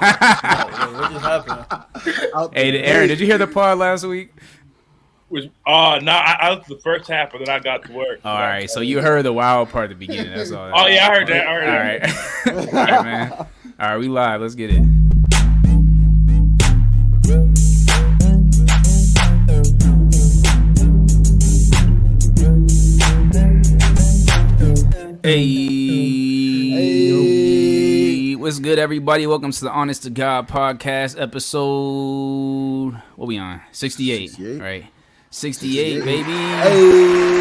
What just happened? Hey, Aaron, did you hear the pod last week? No, I was the first half, but then I got to work. All right, so you heard the wild part at the beginning. That's all. Oh yeah, I heard that. All right, all right, man. All right, we live. Let's get it. Hey, what's good, everybody? Welcome to the Honest to God podcast, episode. What we on? 68, right? 68, baby.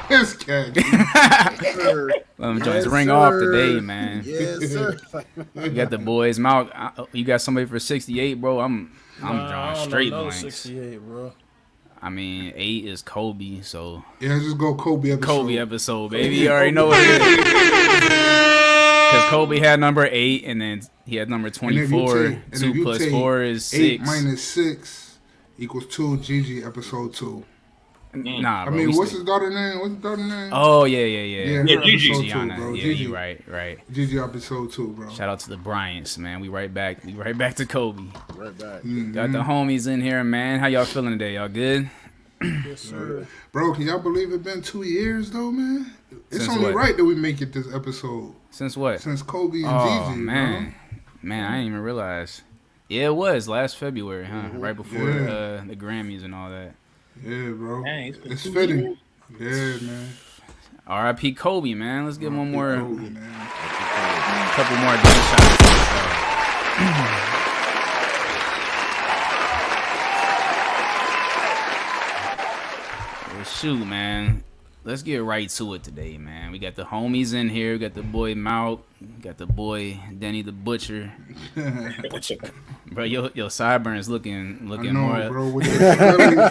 This cat. Them joints ring off today, man. Yes, sir. You got the boys mouth. You got somebody for 68, bro. I'm drawing straight blanks. 68, bro. I mean, 8 is Kobe, so Yeah, just go Kobe episode. Kobe episode, baby. You already know what it is. Because Kobe had number 8, and then he had number 24. 2 plus 4 is 6. 8 minus 6 equals 2. Gigi episode 2. Nah, bro. I mean, what's his daughter's name? Oh, yeah. Yeah, Gigi. episode 2, Gianna. bro. Yeah, Gigi. you right. Gigi episode 2, bro. Shout out to the Bryants, man. We right back to Kobe. Right back. Mm-hmm. Got the homies in here, man. How y'all feeling today? Y'all good? Yes, sir. Bro, can y'all believe it's been 2 years, though, man? It's Since only what? right that we make it this episode. Since what? Since Kobe and Oh, Gigi, man. Man, I didn't even realize. Yeah, it was last February, huh? Right before the Grammys and all that. Yeah, bro. Dang, It's fitting. Yeah, man. R.I.P. Kobe, man. Let's get one more, Kobe, man. couple more gunshots. Well, shoot, man. Let's get right to it today, man. We got the homies in here. We got the boy Mout. We got the boy Denny the Butcher. Bro, your sideburns looking I know, more. bro. With the scully, and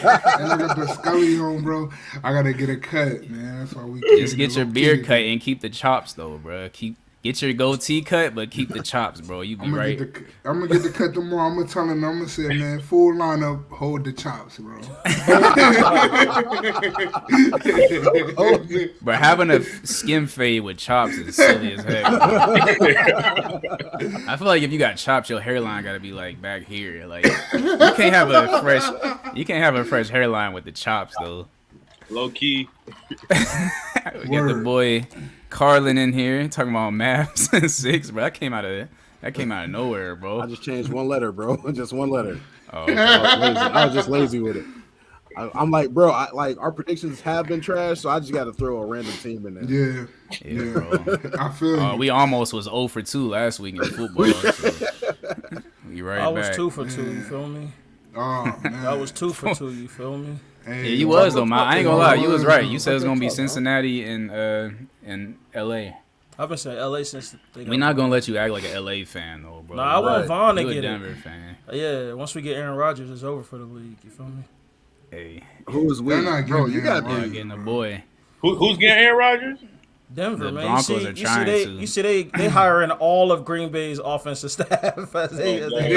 I got the scully on, bro. I gotta get a cut, man. That's why we Just get your beard cut and keep the chops, though, bro. Get your goatee cut, but keep the chops, bro. You be right. I'm gonna get the cut tomorrow. I'm gonna tell him. I'm gonna say, man, full lineup, hold the chops, bro. But having a skin fade with chops is silly as heck. I feel like if you got chops, your hairline gotta be like back here. Like you can't have a fresh hairline with the chops though. Low key. We got the boy Carlin in here talking about maps and 6, bro. That came out of nowhere, bro. I just changed one letter, bro. Just one letter. Oh, I was just lazy with it. I'm like, bro, our predictions have been trash, so I just got to throw a random team in there. yeah, bro. I feel you. We almost was 0 for 2 last week in football. So we right I was back. 2 for 2, you feel me? Oh man, I was 2 for 2, you feel me? Hey, Yeah, you was though, man. I ain't gonna lie, you was right. You said it's gonna be Fuck that, Cincinnati and L.A. I've been saying LA since they We not gonna let you act like an L.A. fan though, bro. Nah, I want Vaughn to You a get Denver it. fan. Yeah, once we get Aaron Rodgers, it's over for the league, you feel me? Hey, Who's They're we? not Bro, getting you got Aaron yeah, getting a boy. Who's getting Aaron Rodgers? Denver, The man. Broncos are trying to. You see they hiring all of Green Bay's offensive staff.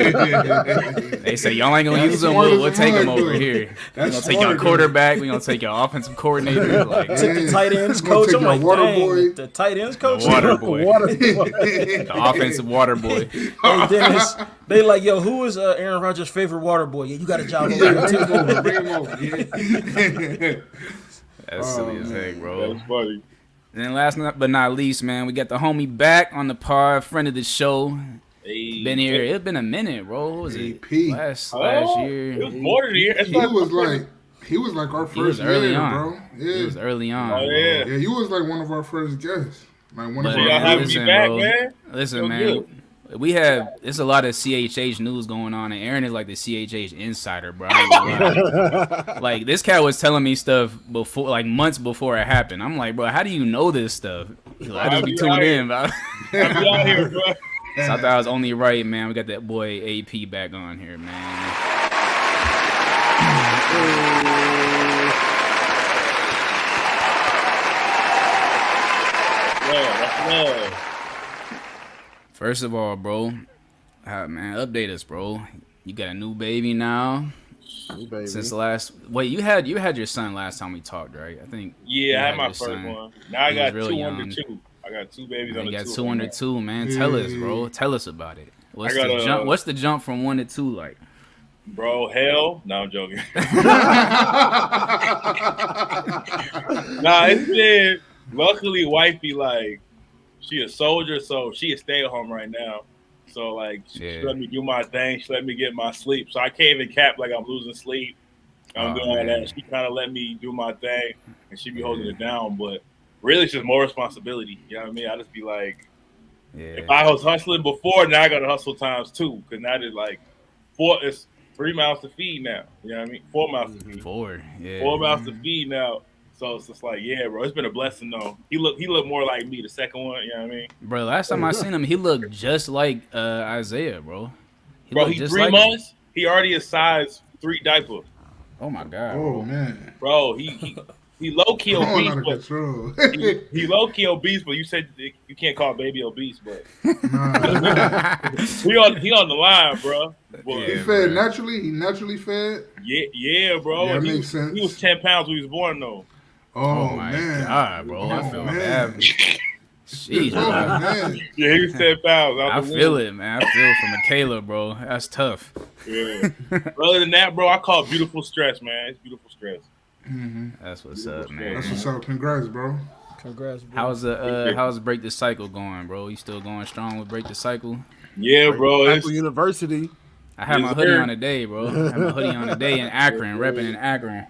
They say y'all ain't gonna That's use them. smart We'll as take them fuck, over though. here. We That's gonna take your smart, though. quarterback. We gonna take your offensive coordinator. Like Took the tight ends Gonna coach. take I'm your like, water dang, boy. the tight ends coach. water boy, the the offensive water boy. they like, yo, who is Aaron Rodgers' favorite water boy? Yeah, you got a job over there. Bring him over. Bring him over. Yeah. That's silly as heck, bro. That's funny. And then last but not least, man, we got the homie back on the pod, friend of the show. Hey, Been here. It's been a minute, bro. What was it? AP. Last It year. was more than a year. It's He was like our He was first early year, on. bro. Yeah. It was early on. Oh, bro. yeah. Yeah, you was like one of our first guests. Like one But of our y'all having first. me back, man? Listen, Feel man. good. We have there's a lot of CHH news going on, and Aaron is like the CHH insider, bro. I ain't gonna lie. Like this cat was telling me stuff before, like months before it happened. I'm like, bro, how do you know this stuff? He's like, I just be tuned in, bro. I'm out here, bro. So I thought I was only right, man. We got that boy AP back on here, man. Yeah, that's love. First of all, bro, man, update us, bro. You got a new baby now. Ooh, baby. Since last, wait, you had your son last time we talked, right? I think. Yeah, I had my your first son. one. Now I He was got real 2 young. under 2. I got 2 babies You under got 2. 2 under 2, man. Yeah. Tell us, bro. Tell us about it. What's I got the jump? What's the jump from 1 to 2 like? Bro, hell. No, I'm joking. Nah, it's been, luckily, wifey, like, she a soldier, so she a stay at home right now. So, like, she let me do my thing. She let me get my sleep. So I can't even cap like I'm losing sleep. I'm doing all that. She kind of let me do my thing, and she be holding it down. But really, it's just more responsibility. You know what I mean? I just be like, if I was hustling before, now I got to hustle times 2. Because now there's like it's 3 mouths to feed now. You know what I mean? 4 mouths to feed. 4, yeah. 4 mouths to feed now. So it's just like, yeah, bro, it's been a blessing though. He looked more like me, the second one. You know what I mean? Bro, last time I seen him, he looked just like Isaiah, bro. He's just 3 like months. He already a size 3 diaper. Oh my god. Oh bro. man. Bro, he low key Going obese, out of but control. he low key obese. But you said you can't call baby obese, but Nah. he on the line, bro. But, He fed naturally. He naturally fed. yeah, bro. That he makes sense. He was 10 pounds when he was born, though. Oh, my man. god, bro. I Oh, feel man. bad. Jeez, Oh bro. man. Yeah, he was 10 pounds. I feel it, man. I feel for Michaela, bro. That's tough. Yeah. Other than that, bro, I call it beautiful stress, man. It's beautiful stress. That's what's up, man. That's what's up. Congrats, bro. Congrats, bro. How's Break the Cycle going, bro? You still going strong with Break the Cycle? Yeah, bro. Apple University. I had my hoodie on today, bro. I had my hoodie on today in Akron, repping in Akron.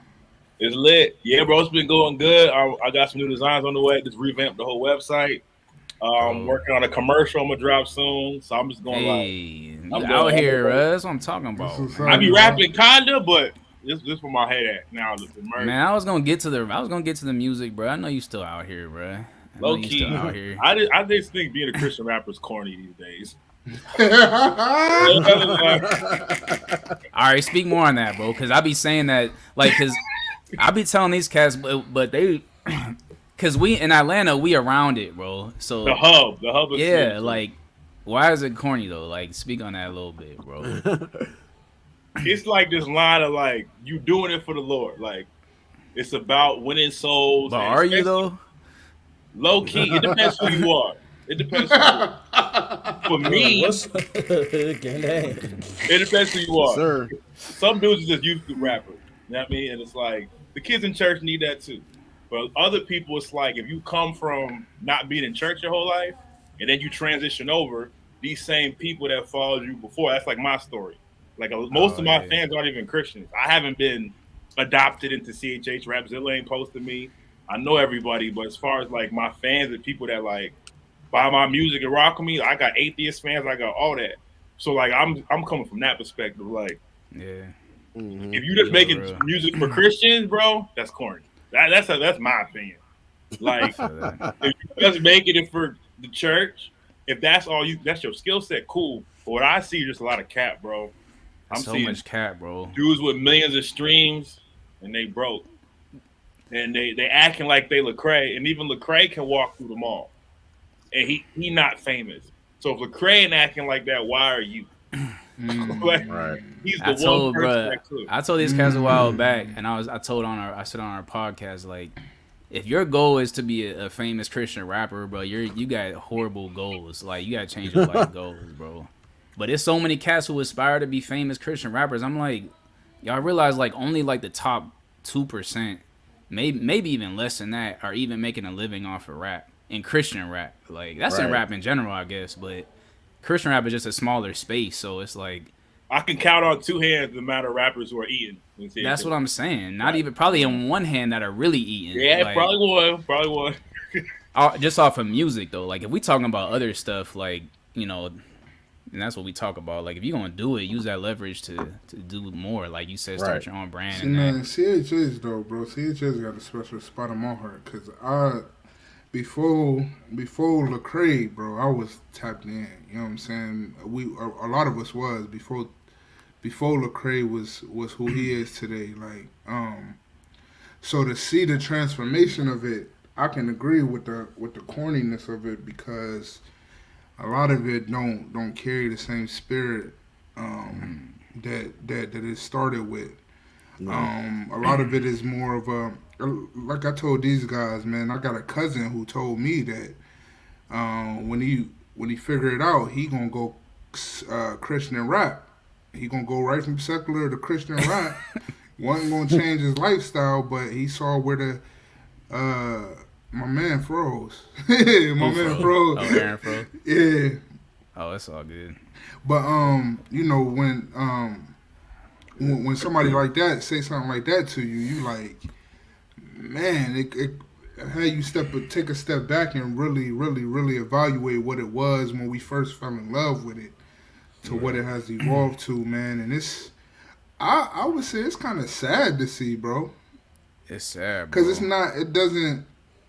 It's lit. Yeah, bro, it's been going good. I got some new designs on the way. Just revamped the whole website. Working on a commercial I'm gonna drop soon. So I'm just going I'm out here, bro. That's what I'm talking about. I be rapping kinda, but this where my head at now. Man, I was gonna get to the music, bro. I know you still out here, bro. Low key, still out here. I just think being a Christian rapper is corny these days. All right, speak more on that, bro. Because I be saying that, like, because I be telling these cats, but they, because we in Atlanta, we around it, bro. So the hub is yeah, like, why is it corny though? Like, speak on that a little bit, bro. It's like this line of like you doing it for the Lord, like it's about winning souls. But are you though? Low key, it depends who you are. It depends who you are. For me, it depends who you are. Sir. Some dudes are just used to rappers. You know what I mean? And it's like the kids in church need that too. But other people, it's like if you come from not being in church your whole life and then you transition over, these same people that followed you before, that's like my story. Like most of my fans aren't even Christians. I haven't been adopted into CHH. Rapzilla ain't posted me. I know everybody, but as far as like my fans and people that like buy my music and rock with me, I got atheist fans. I got all that. So like I'm coming from that perspective. Like, yeah, if you just making music for Christians, bro, that's corny. That's my opinion. Like, if you just making it for the church, if that's all that's your skill set, cool. But what I see is just a lot of cap, bro. I'm so seeing much cap, bro. Dudes with millions of streams and they broke. And they acting like they Lecrae, and even Lecrae can walk through the mall. And he not famous. So if Lecrae ain't acting like that, why are you? Like, right. He's the one person that could. I told these guys a while back, and I said on our podcast, like, if your goal is to be a famous Christian rapper, bro, you got horrible goals. Like, you gotta change your life goals, bro. But there's so many cats who aspire to be famous Christian rappers. I'm like, y'all realize like only like the top 2%, maybe even less than that, are even making a living off of rap and Christian rap. Like that's in rap in general, I guess, but Christian rap is just a smaller space. So it's like I can count on 2 hands the amount of rappers who are eating. That's what I'm saying. Not even probably in one hand that are really eating. Yeah, like, probably one. Just off of music though. Like if we talking about other stuff, like and that's what we talk about. Like, if you're going to do it, use that leverage to do more. Like you said, start your own brand. See, man, CHS, though, bro. CHS got a special spot in my heart. Because before Lecrae, bro, I was tapped in. You know what I'm saying? A lot of us was before Lecrae was who he is today. Like, so to see the transformation of it, I can agree with the corniness of it because a lot of it don't carry the same spirit that it started with. A lot of it is more of a, like I told these guys, man. I got a cousin who told me that when he figured it out, he gonna go Christian rap. He gonna go right from secular to Christian rap. Wasn't gonna change his lifestyle, but he saw where the my man froze. My man froze. Oh, Aaron froze. Yeah. Oh, it's all good. But you know, when somebody like that say something like that to you, you like, man, it how you take a step back and really evaluate what it was when we first fell in love with it to what it has evolved to, man. And it's, I would say it's kind of sad to see, bro. It's sad, bro. Because it doesn't,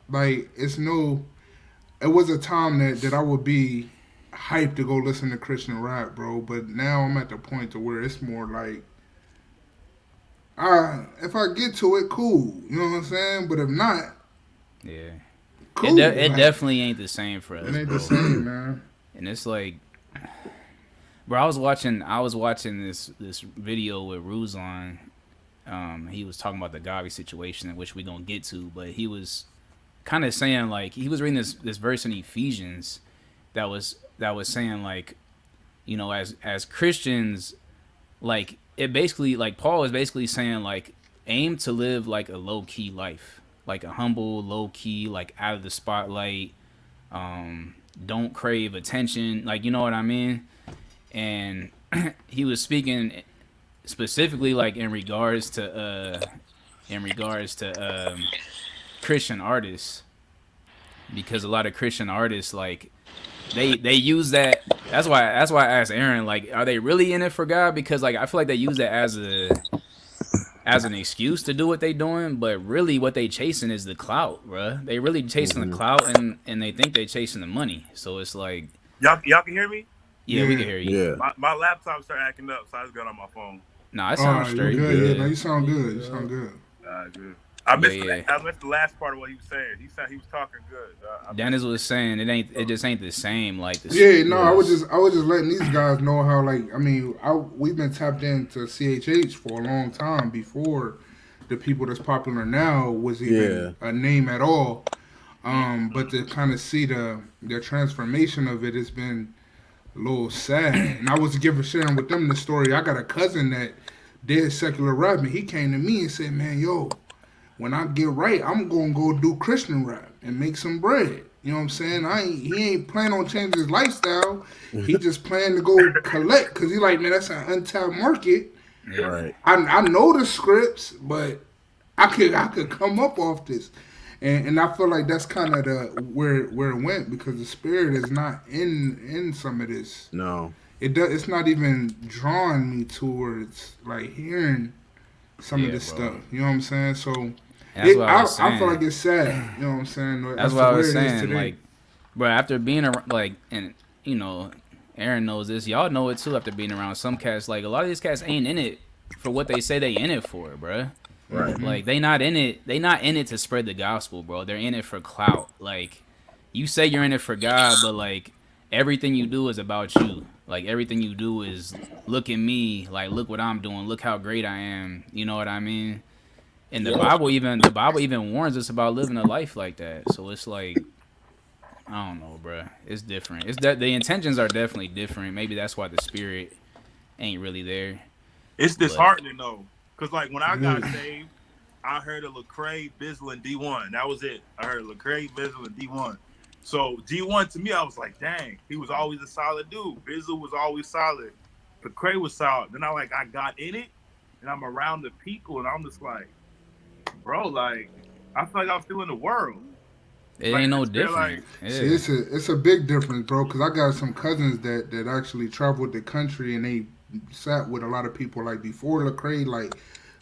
like, it was a time that I would be hyped to go listen to Christian rap, bro. But now I'm at the point to where it's more like, if I get to it, cool. You know what I'm saying? But if not, yeah, cool. It definitely ain't the same for us. It ain't bro. the same, man. And it's like, bro, I was watching this video with Ruzon. He was talking about the Gawvi situation, which we gonna get to, but he was kind of saying, like, he was reading this verse in Ephesians that was saying, like, you know, as Christians, like, it basically, like, Paul is basically saying, like, aim to live like a low key life, like a humble, low key, like out of the spotlight. Don't crave attention, like, you know what I mean? And he was speaking specifically, like, in regards to Christian artists, because a lot of Christian artists, like, they use that. That's why I asked Aaron, like, are they really in it for God? Because, like, I feel like they use that as an excuse to do what they doing, but really what they chasing is the clout, bruh. They really chasing the clout, and they think they chasing the money. So it's like, y'all can hear me? Yeah, we can hear you. Yeah. My laptop started acting up, so I just got on my phone. Nah, it sounds straight. Good. Yeah, no, you sound good. You sound good. Good. I missed the last part of what he was saying. He said he was talking good. Dennis was saying it just ain't the same. Like the I was just letting these guys know how, like, I mean, we've been tapped into CHH for a long time before the people that's popular now was even a name at all. But to kind of see the transformation of it, it's been a little sad. And I was sharing with them the story. I got a cousin that did secular rap, and he came to me and said, "Man, yo, when I get right, I'm gonna go do Christian rap and make some bread." You know what I'm saying? He ain't planning on changing his lifestyle. He just planning to go collect, because he like, man, that's an untapped market. Right. I know the scripts, but I could come up off this. And I feel like that's kind of where it went, because the spirit is not in some of this. No. It's not even drawing me towards, like, hearing some of this stuff. You know what I'm saying? So I feel like it's sad. You know what I'm saying? That's what I was saying. Like, bro, after being around, like, and you know, Aaron knows this. Y'all know it too. After being around some cats, like, a lot of these cats ain't in it for what they say they in it for, bro. Right. Like, they not in it to spread the gospel, bro. They're in it for clout. Like, you say you're in it for God, but, like, everything you do is about you. Like, everything you do is, look at me, like, look what I'm doing, look how great I am. You know what I mean? And the Bible even warns us about living a life like that. So it's like, I don't know, bro. It's different. It's that the intentions are definitely different. Maybe that's why the spirit ain't really there. It's disheartening though, cause like when I got saved, I heard of Lecrae, Bizzle, and D1. That was it. I heard Lecrae, Bizzle, and D1. So D1 to me, I was like, dang, he was always a solid dude. Bizzle was always solid. Lecrae was solid. Then I got in it, and I'm around the people, and I'm just like, bro, like, I feel like I'm still in the world. It ain't no different. Like, see, it's a big difference, bro, because I got some cousins that actually traveled the country, and they sat with a lot of people, like, before Lecrae, like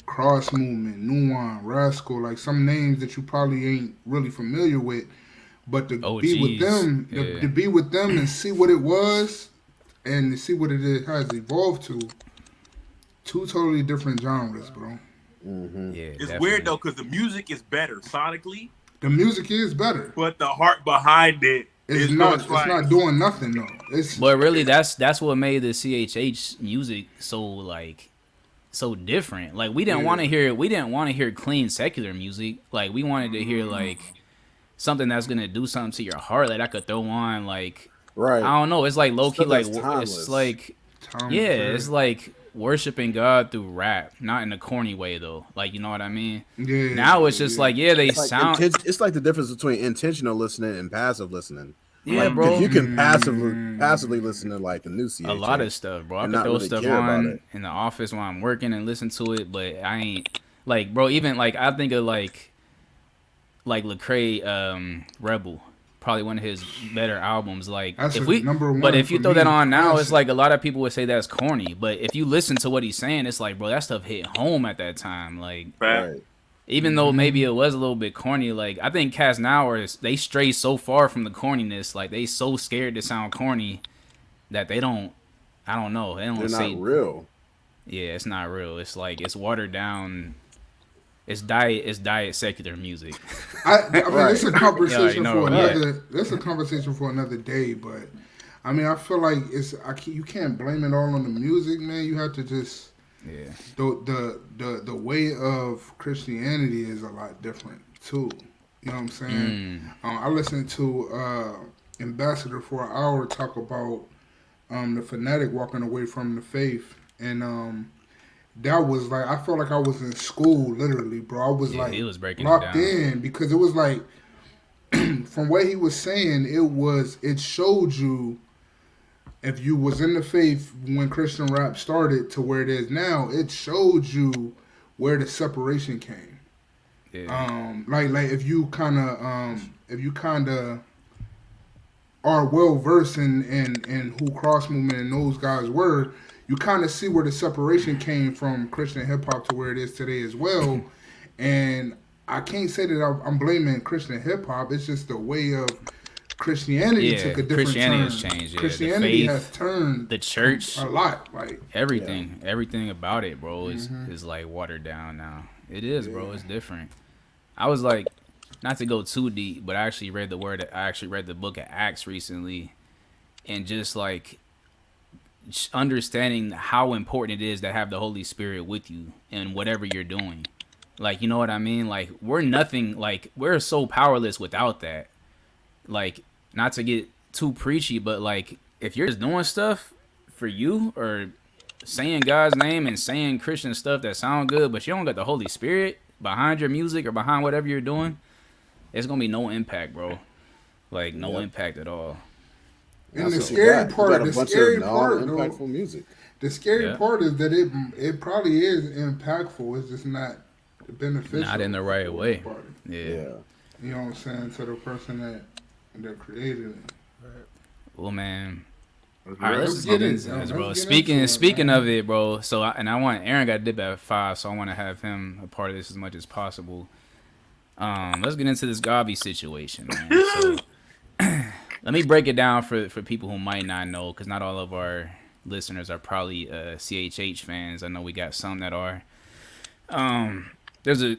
Cross Movement, Nuwan, Rascal, like some names that you probably ain't really familiar with. But to be with them, to be with them and see what it was, and to see what it has evolved to, two totally different genres, bro. Mm-hmm. Yeah, it's definitely weird though, because the music is better sonically. The music is better, but the heart behind it is not. It's not doing nothing though. But really, that's what made the CHH music so so different. Like we didn't want to hear clean secular music. Like we wanted to hear like something that's gonna do something to your heart. Like I could throw on like Right. I don't know. It's like low key Stuff like that's timeless. it's like Timeless, it's like worshiping God through rap, not in a corny way though. Like you know what I mean? Yeah. Now it's just like they It's like sound. it's like the difference between intentional listening and passive listening. Yeah, like, bro. You can passively listen to like the new CHH. A lot of stuff, bro. I and could not throw really stuff care about on it. in the office while I'm working and listen to it, but I ain't like, bro. Even like I think of like Lecrae, Rebel, probably one of his better albums. Like That's if a number one but if you for throw me, that on now, it's classic. like a lot of people would say that's corny. But if you listen to what he's saying, it's like, bro, that stuff hit home at that time. Like Right. even though maybe it was a little bit corny, like I think cats now they stray so far from the corniness, like they so scared to sound corny that they don't. I don't know. They don't They're say not real. yeah, it's not real. It's like it's watered down. It's diet secular music. I mean, it's a conversation Yeah, you know, for yeah. another. That's a conversation for another day. But I mean, I feel like you can't blame it all on the music, man. You have to just Yeah. the way of Christianity is a lot different too. You know what I'm saying? I listened to Ambassador for an hour talk about the fanatic walking away from the faith, and that was like I felt like I was in school, literally, bro. I was Yeah, like he was breaking it locked down. in because it was like from what he was saying, it showed you if you was in the faith when Christian rap started to where it is now, it showed you where the separation came. Yeah. Like if you kind of are well versed in who Cross Movement and those guys were, you kind of see where the separation came from Christian hip hop to where it is today as well. And I can't say that I'm blaming Christian hip hop. It's just the way of Christianity Yeah, took a different Christianity turn. has changed, yeah. The Christianity faith, has turned the church, a lot. Like everything about it, bro, is like watered down now. It is, bro. It's different. I was like, not to go too deep, but I actually read the book of Acts recently, and just like understanding how important it is to have the Holy Spirit with you in whatever you're doing. Like, you know what I mean? Like, we're nothing, like, we're so powerless without that. Like, not to get too preachy, but like, if you're just doing stuff for you or saying God's name and saying Christian stuff that sound good, but you don't got the Holy Spirit behind your music or behind whatever you're doing, it's gonna be no impact, bro. Like, no impact at all. And the That's what scary you got. You part, got a the bunch scary of part, though, non-impactful music. the scary Yeah. part is that it probably is impactful. It's just not beneficial. Not in the right for the way. party. Yeah. You know what I'm saying? To the person that created it. Well, man. Let's All right, let's Let's get get into it. this, Let's bro. get Speaking into it, man. of it, bro. So, I want Aaron got to dip at 5, so I want to have him a part of this as much as possible. Let's get into this Gawvi situation, man. So, let me break it down for people who might not know, because not all of our listeners are probably CHH fans. I know we got some that are. There's a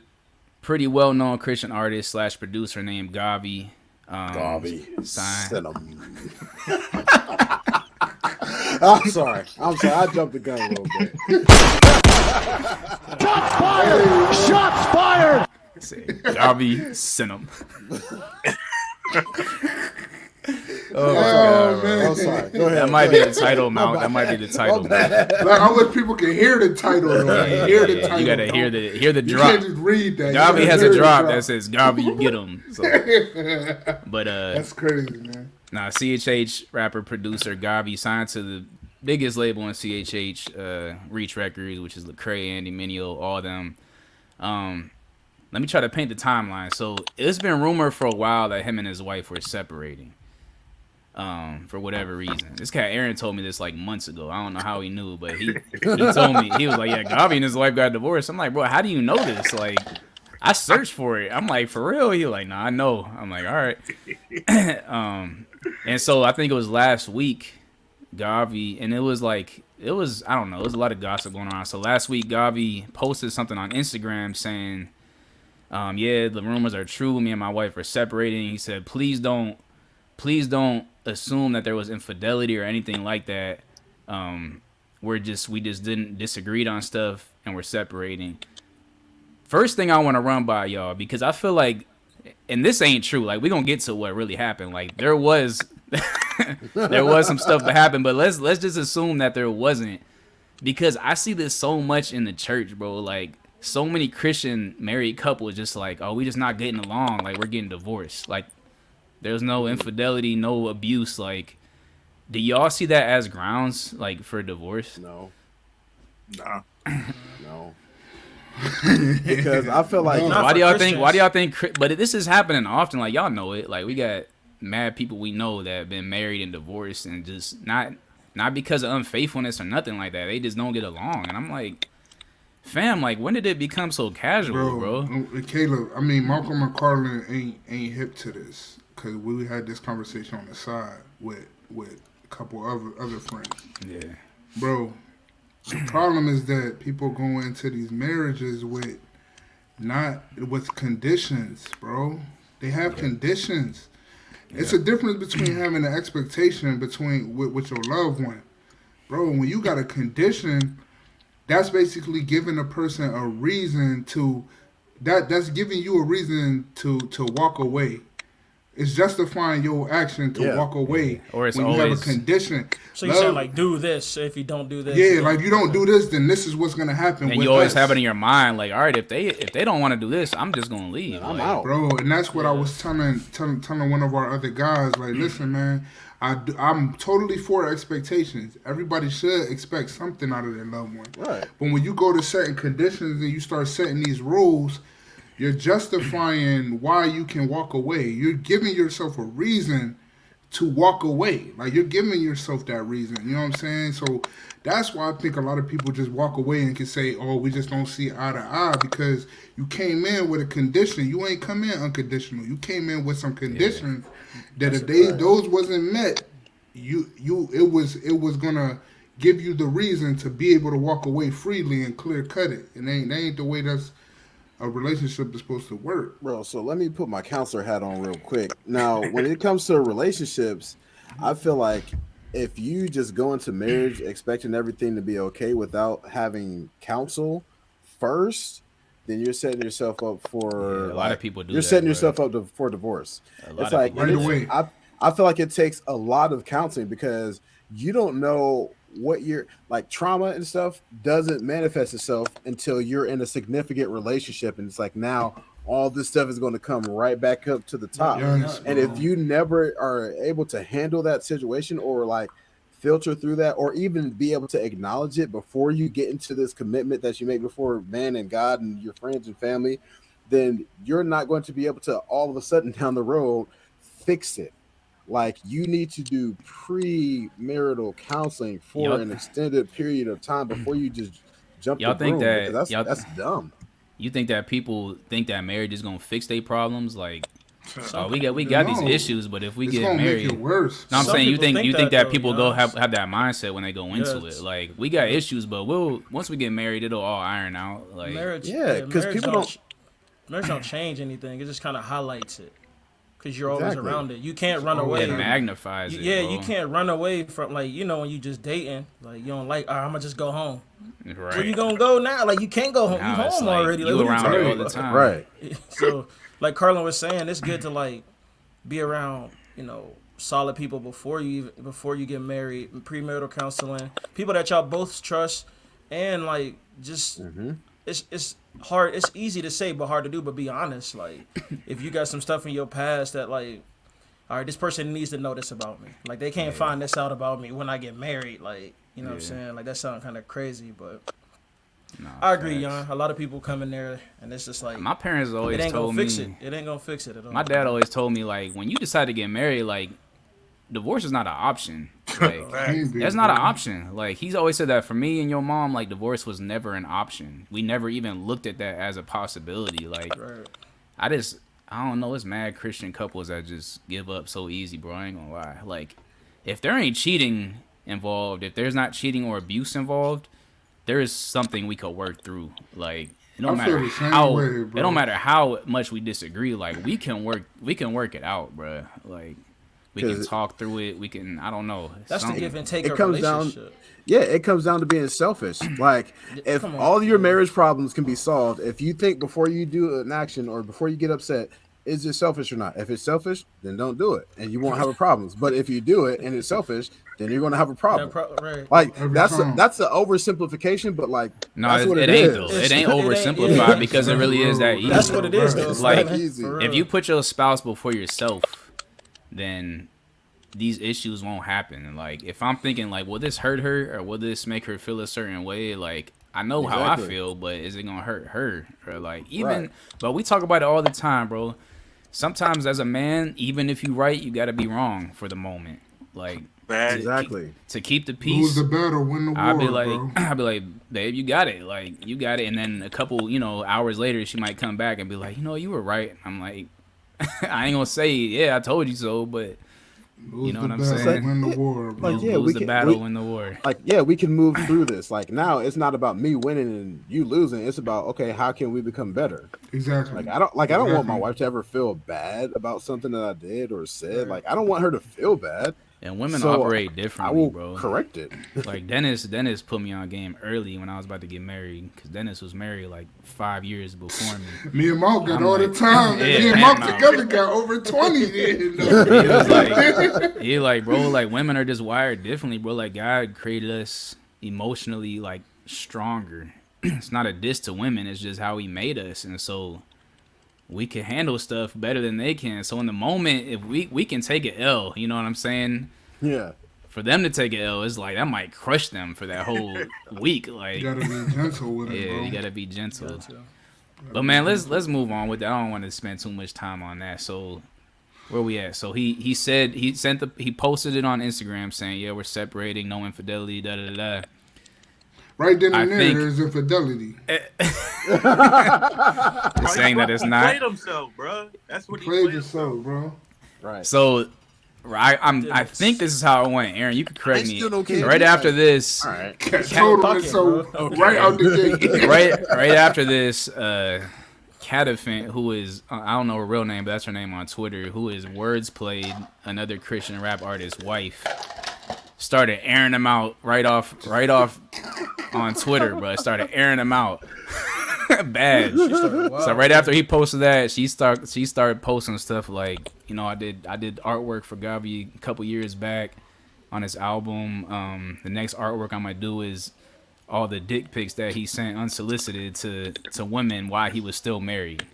pretty well-known Christian artist / producer named Gawvi. Gawvi. Sign. Send 'em. I'm sorry. I jumped the gun a little bit. Shots fired! Say, Gawvi, send him. Oh, God, bro. I'm sorry. Go ahead. That might be the title, Mount. That might be the title. Man. Like, I wish people could hear the title. Though. Yeah, Hear the yeah, title. you gotta hear the You drop. can't just read that. You Gawvi gotta has hear a the drop that says Gawvi, get him. So, but That's crazy, man. nah, CHH rapper producer Gawvi signed to the biggest label in CHH, Reach Records, which is Lecrae, Andy Mineo, all them. Let me try to paint the timeline. So it's been rumored for a while that him and his wife were separating. For whatever reason. This cat Aaron told me this like months ago. I don't know how he knew, but he told me. He was like, yeah, Gawvi and his wife got divorced. I'm like, bro, how do you know this? Like, I searched for it. I'm like, for real? He like, nah, I know. I'm like, all right. And so I think it was last week, Gawvi, and it was I don't know, it was a lot of gossip going on. So last week, Gawvi posted something on Instagram saying, yeah, the rumors are true. Me and my wife are separating. He said, please don't assume that there was infidelity or anything like that. We just didn't disagreed on stuff, and we're separating. First thing I want to run by y'all, because I feel like, and this ain't true. Like, we're gonna get to what really happened. Like, there was some stuff that happened, but let's just assume that there wasn't, because I see this so much in the church, bro. Like, so many Christian married couples just like, oh, we just not getting along. Like, we're getting divorced. Like, there's no infidelity, no abuse. Like, do y'all see that as grounds, like, for divorce? No. Nah. No. Because I feel like Why do y'all think? But this is happening often. Like, y'all know it. Like, we got mad people we know that have been married and divorced, and just not because of unfaithfulness or nothing like that. They just don't get along. And I'm like, fam, like, when did it become so casual, bro? Caleb, I mean, Malcolm McCarlin ain't hip to this, because we had this conversation on the side with a couple other friends. Yeah, bro. The problem is that people go into these marriages with conditions, bro. They have conditions. It's a difference between having an expectation with your loved one, bro. When you got a condition, that's basically giving a person a reason to that's giving you a reason to walk away. It's justifying your action to walk away. Or it's when you have a condition. So you saying, like, do this. If you don't do this. Yeah, like, you don't do this, then this is what's going to happen. And you always have it in your mind, like, all right, if they don't want to do this, I'm just going to leave. I'm out. Bro, and that's what I was telling one of our other guys. Like, listen, man, I'm totally for expectations. Everybody should expect something out of their loved one. Right. But when you go to certain conditions and you start setting these rules, you're justifying why you can walk away. You're giving yourself a reason to walk away. Like, you're giving yourself that reason. You know what I'm saying? So that's why I think a lot of people just walk away and can say, oh, we just don't see eye to eye, because you came in with a condition. You ain't come in unconditional. You came in with some conditions that if those wasn't met, it was gonna give you the reason to be able to walk away freely and clear cut it. And that ain't the way that's a relationship is supposed to work. Bro, so let me put my counselor hat on real quick. Now, when it comes to relationships, I feel like if you just go into marriage expecting everything to be okay without having counsel first, then you're setting yourself up for a lot of people do. You're setting yourself up for divorce. It's like I feel like it takes a lot of counseling, because you don't know what you're like. Trauma and stuff doesn't manifest itself until you're in a significant relationship, and it's like now all this stuff is going to come right back up to the top. Yes, and if you never are able to handle that situation, or like filter through that, or even be able to acknowledge it before you get into this commitment that you make before man and God and your friends and family, then you're not going to be able to all of a sudden down the road fix it. Like, you need to do premarital counseling for an extended period of time before you just jump the broom, because that's dumb. You think that people think that marriage is gonna fix their problems? Like, oh, we got these issues, but if we get married, make it worse. No, I'm saying you think that people though, have that mindset when they go into it. Like, we got issues, but once we get married, it'll all iron out. Like, because people marriage don't change anything. It just kind of highlights it. Because you're always around it. You can't run away. It magnifies it. Yeah, bro. you can't run away from, like, you know, when you just dating, like, you don't like, all right, I'm going to just go home. Right. Where you going to go now? Like, you can't go home. Now You home like, already. You like, around there all the time. Right. So, like Carlin was saying, it's good to, like, be around, you know, solid people before you get married, premarital counseling, people that y'all both trust, and, like, just, it's hard. It's easy to say, but hard to do. But be honest. Like, if you got some stuff in your past that, like, all right, this person needs to know this about me. Like, they can't find this out about me when I get married. Like, you know what I'm saying? Like, that sounds kind of crazy, but I agree, Jan. A lot of people come in there, and it's just like, my parents always told me it ain't gonna fix it at all. My dad always told me, like, when you decide to get married, like, divorce is not an option. Like, that's not an option. Like, he's always said that for me and your mom, like, divorce was never an option. We never even looked at that as a possibility. Like, I don't know, it's mad Christian couples that just give up so easy, bro. I ain't gonna lie. Like, if there ain't cheating involved, if there's not cheating or abuse involved, there is something we could work through. Like, it don't matter how much we disagree. Like, we can work it out, bro. Like, We can 'Cause talk through it. We can, I don't know. That's the something. give and take It of comes down- relationship. Yeah, it comes down to being selfish. Like, if Come on. all your marriage problems can be solved, if you think before you do an action or before you get upset, is it selfish or not? If it's selfish, then don't do it, and you won't have a problems. But if you do it and it's selfish, then you're going to have a problem. Right. Like Every that's time. that's the oversimplification, but like No, that's what it it ain't is. though. It's- It ain't it ain't- oversimplified yeah. because it really is that easy. That's what it is, though. It's like, that easy. For If real. you put your spouse before yourself, then these issues won't happen. And like, if I'm thinking like, will this hurt her or will this make her feel a certain way? Like, I know how I Exactly. feel, but is it gonna hurt her? Or like, even, Right. but we talk about it all the time, bro. Sometimes as a man, even if you right, you gotta be wrong for the moment. Like, Bad. Exactly. to keep the Lose peace. the battle, win the war, I'll be like, bro. I'll be like, babe, you got it. Like, you got it. And then a couple, hours later, she might come back and be like, you were right. I'm like, I ain't gonna say, yeah, I told you so, but Lose know the what I'm battle, saying? win the war, bro. Like, yeah, lose we the can- battle, we- win the war. Like, yeah, we can move through this. Like now, it's not about me winning and you losing. It's about, okay, how can we become better? Exactly. Like I don't want my Exactly. wife to ever feel bad about something that I did or said. Like I don't want her to feel bad. And women So, operate I differently, will bro. correct it. Like Dennis put me on game early when I was about to get married because Dennis was married like 5 years before me. Me and Mark got I'm all the like, time. yeah, Me and man, Mark no. together got over 20 then. He was like, bro, like women are just wired differently, bro. Like God created us emotionally like stronger. It's not a diss to women, it's just how he made us. And so we can handle stuff better than they can. So in the moment, if we can take an L, you know what I'm saying? Yeah. For them to take an L, it's like that might crush them for that whole week. Like, You gotta be gentle with it, yeah, bro. you gotta be gentle. But man, let's move on with that. I don't want to spend too much time on that. So where we at? So he posted it on Instagram saying, yeah, we're separating, no infidelity, da da da. Right then I and there, think- there's infidelity. Saying that it's He not. played himself, bro. That's what he Played played yourself, bro. Right. So I think this is how it went. Aaron, you could correct I me. still don't care. Right after this, All right. Told him fuck it it, so bro. right out the gate. right after this, Catafant, who is I don't know her real name, but that's her name on Twitter, who is Words Played, another Christian rap artist's wife, started airing them out right off on Twitter, bro. Started airing them out. Bad. So right after he posted that, she started posting stuff like, I did artwork for Gawvi a couple years back on his album. The next artwork I'm gonna do is all the dick pics that he sent unsolicited to women while he was still married.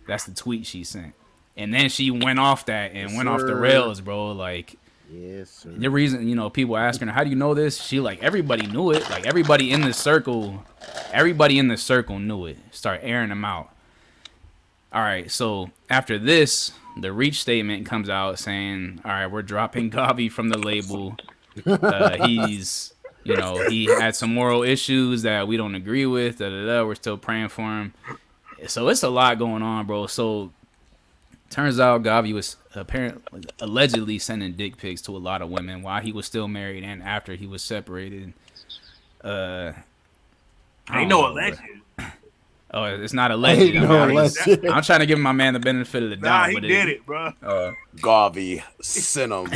That's the tweet she sent. And then she went off that and went off the rails, bro. Like, Yes, sir. the reason, people asking her, how do you know this? She like, everybody knew it. Like, everybody in the circle knew it. Start airing them out. All right, so after this, the Reach statement comes out saying, all right, we're dropping Gawvi from the label. He's, he had some moral issues that we don't agree with. We're still praying for him. So it's a lot going on, bro. So turns out Gawvi was allegedly sending dick pics to a lot of women while he was still married and after he was separated. I Ain't don't no know, alleged. bro. Oh, it's not alleged. Ain't no alleged. I'm trying to give my man the benefit of the Nah, doubt. he but did it, bro. Gawvi, send him.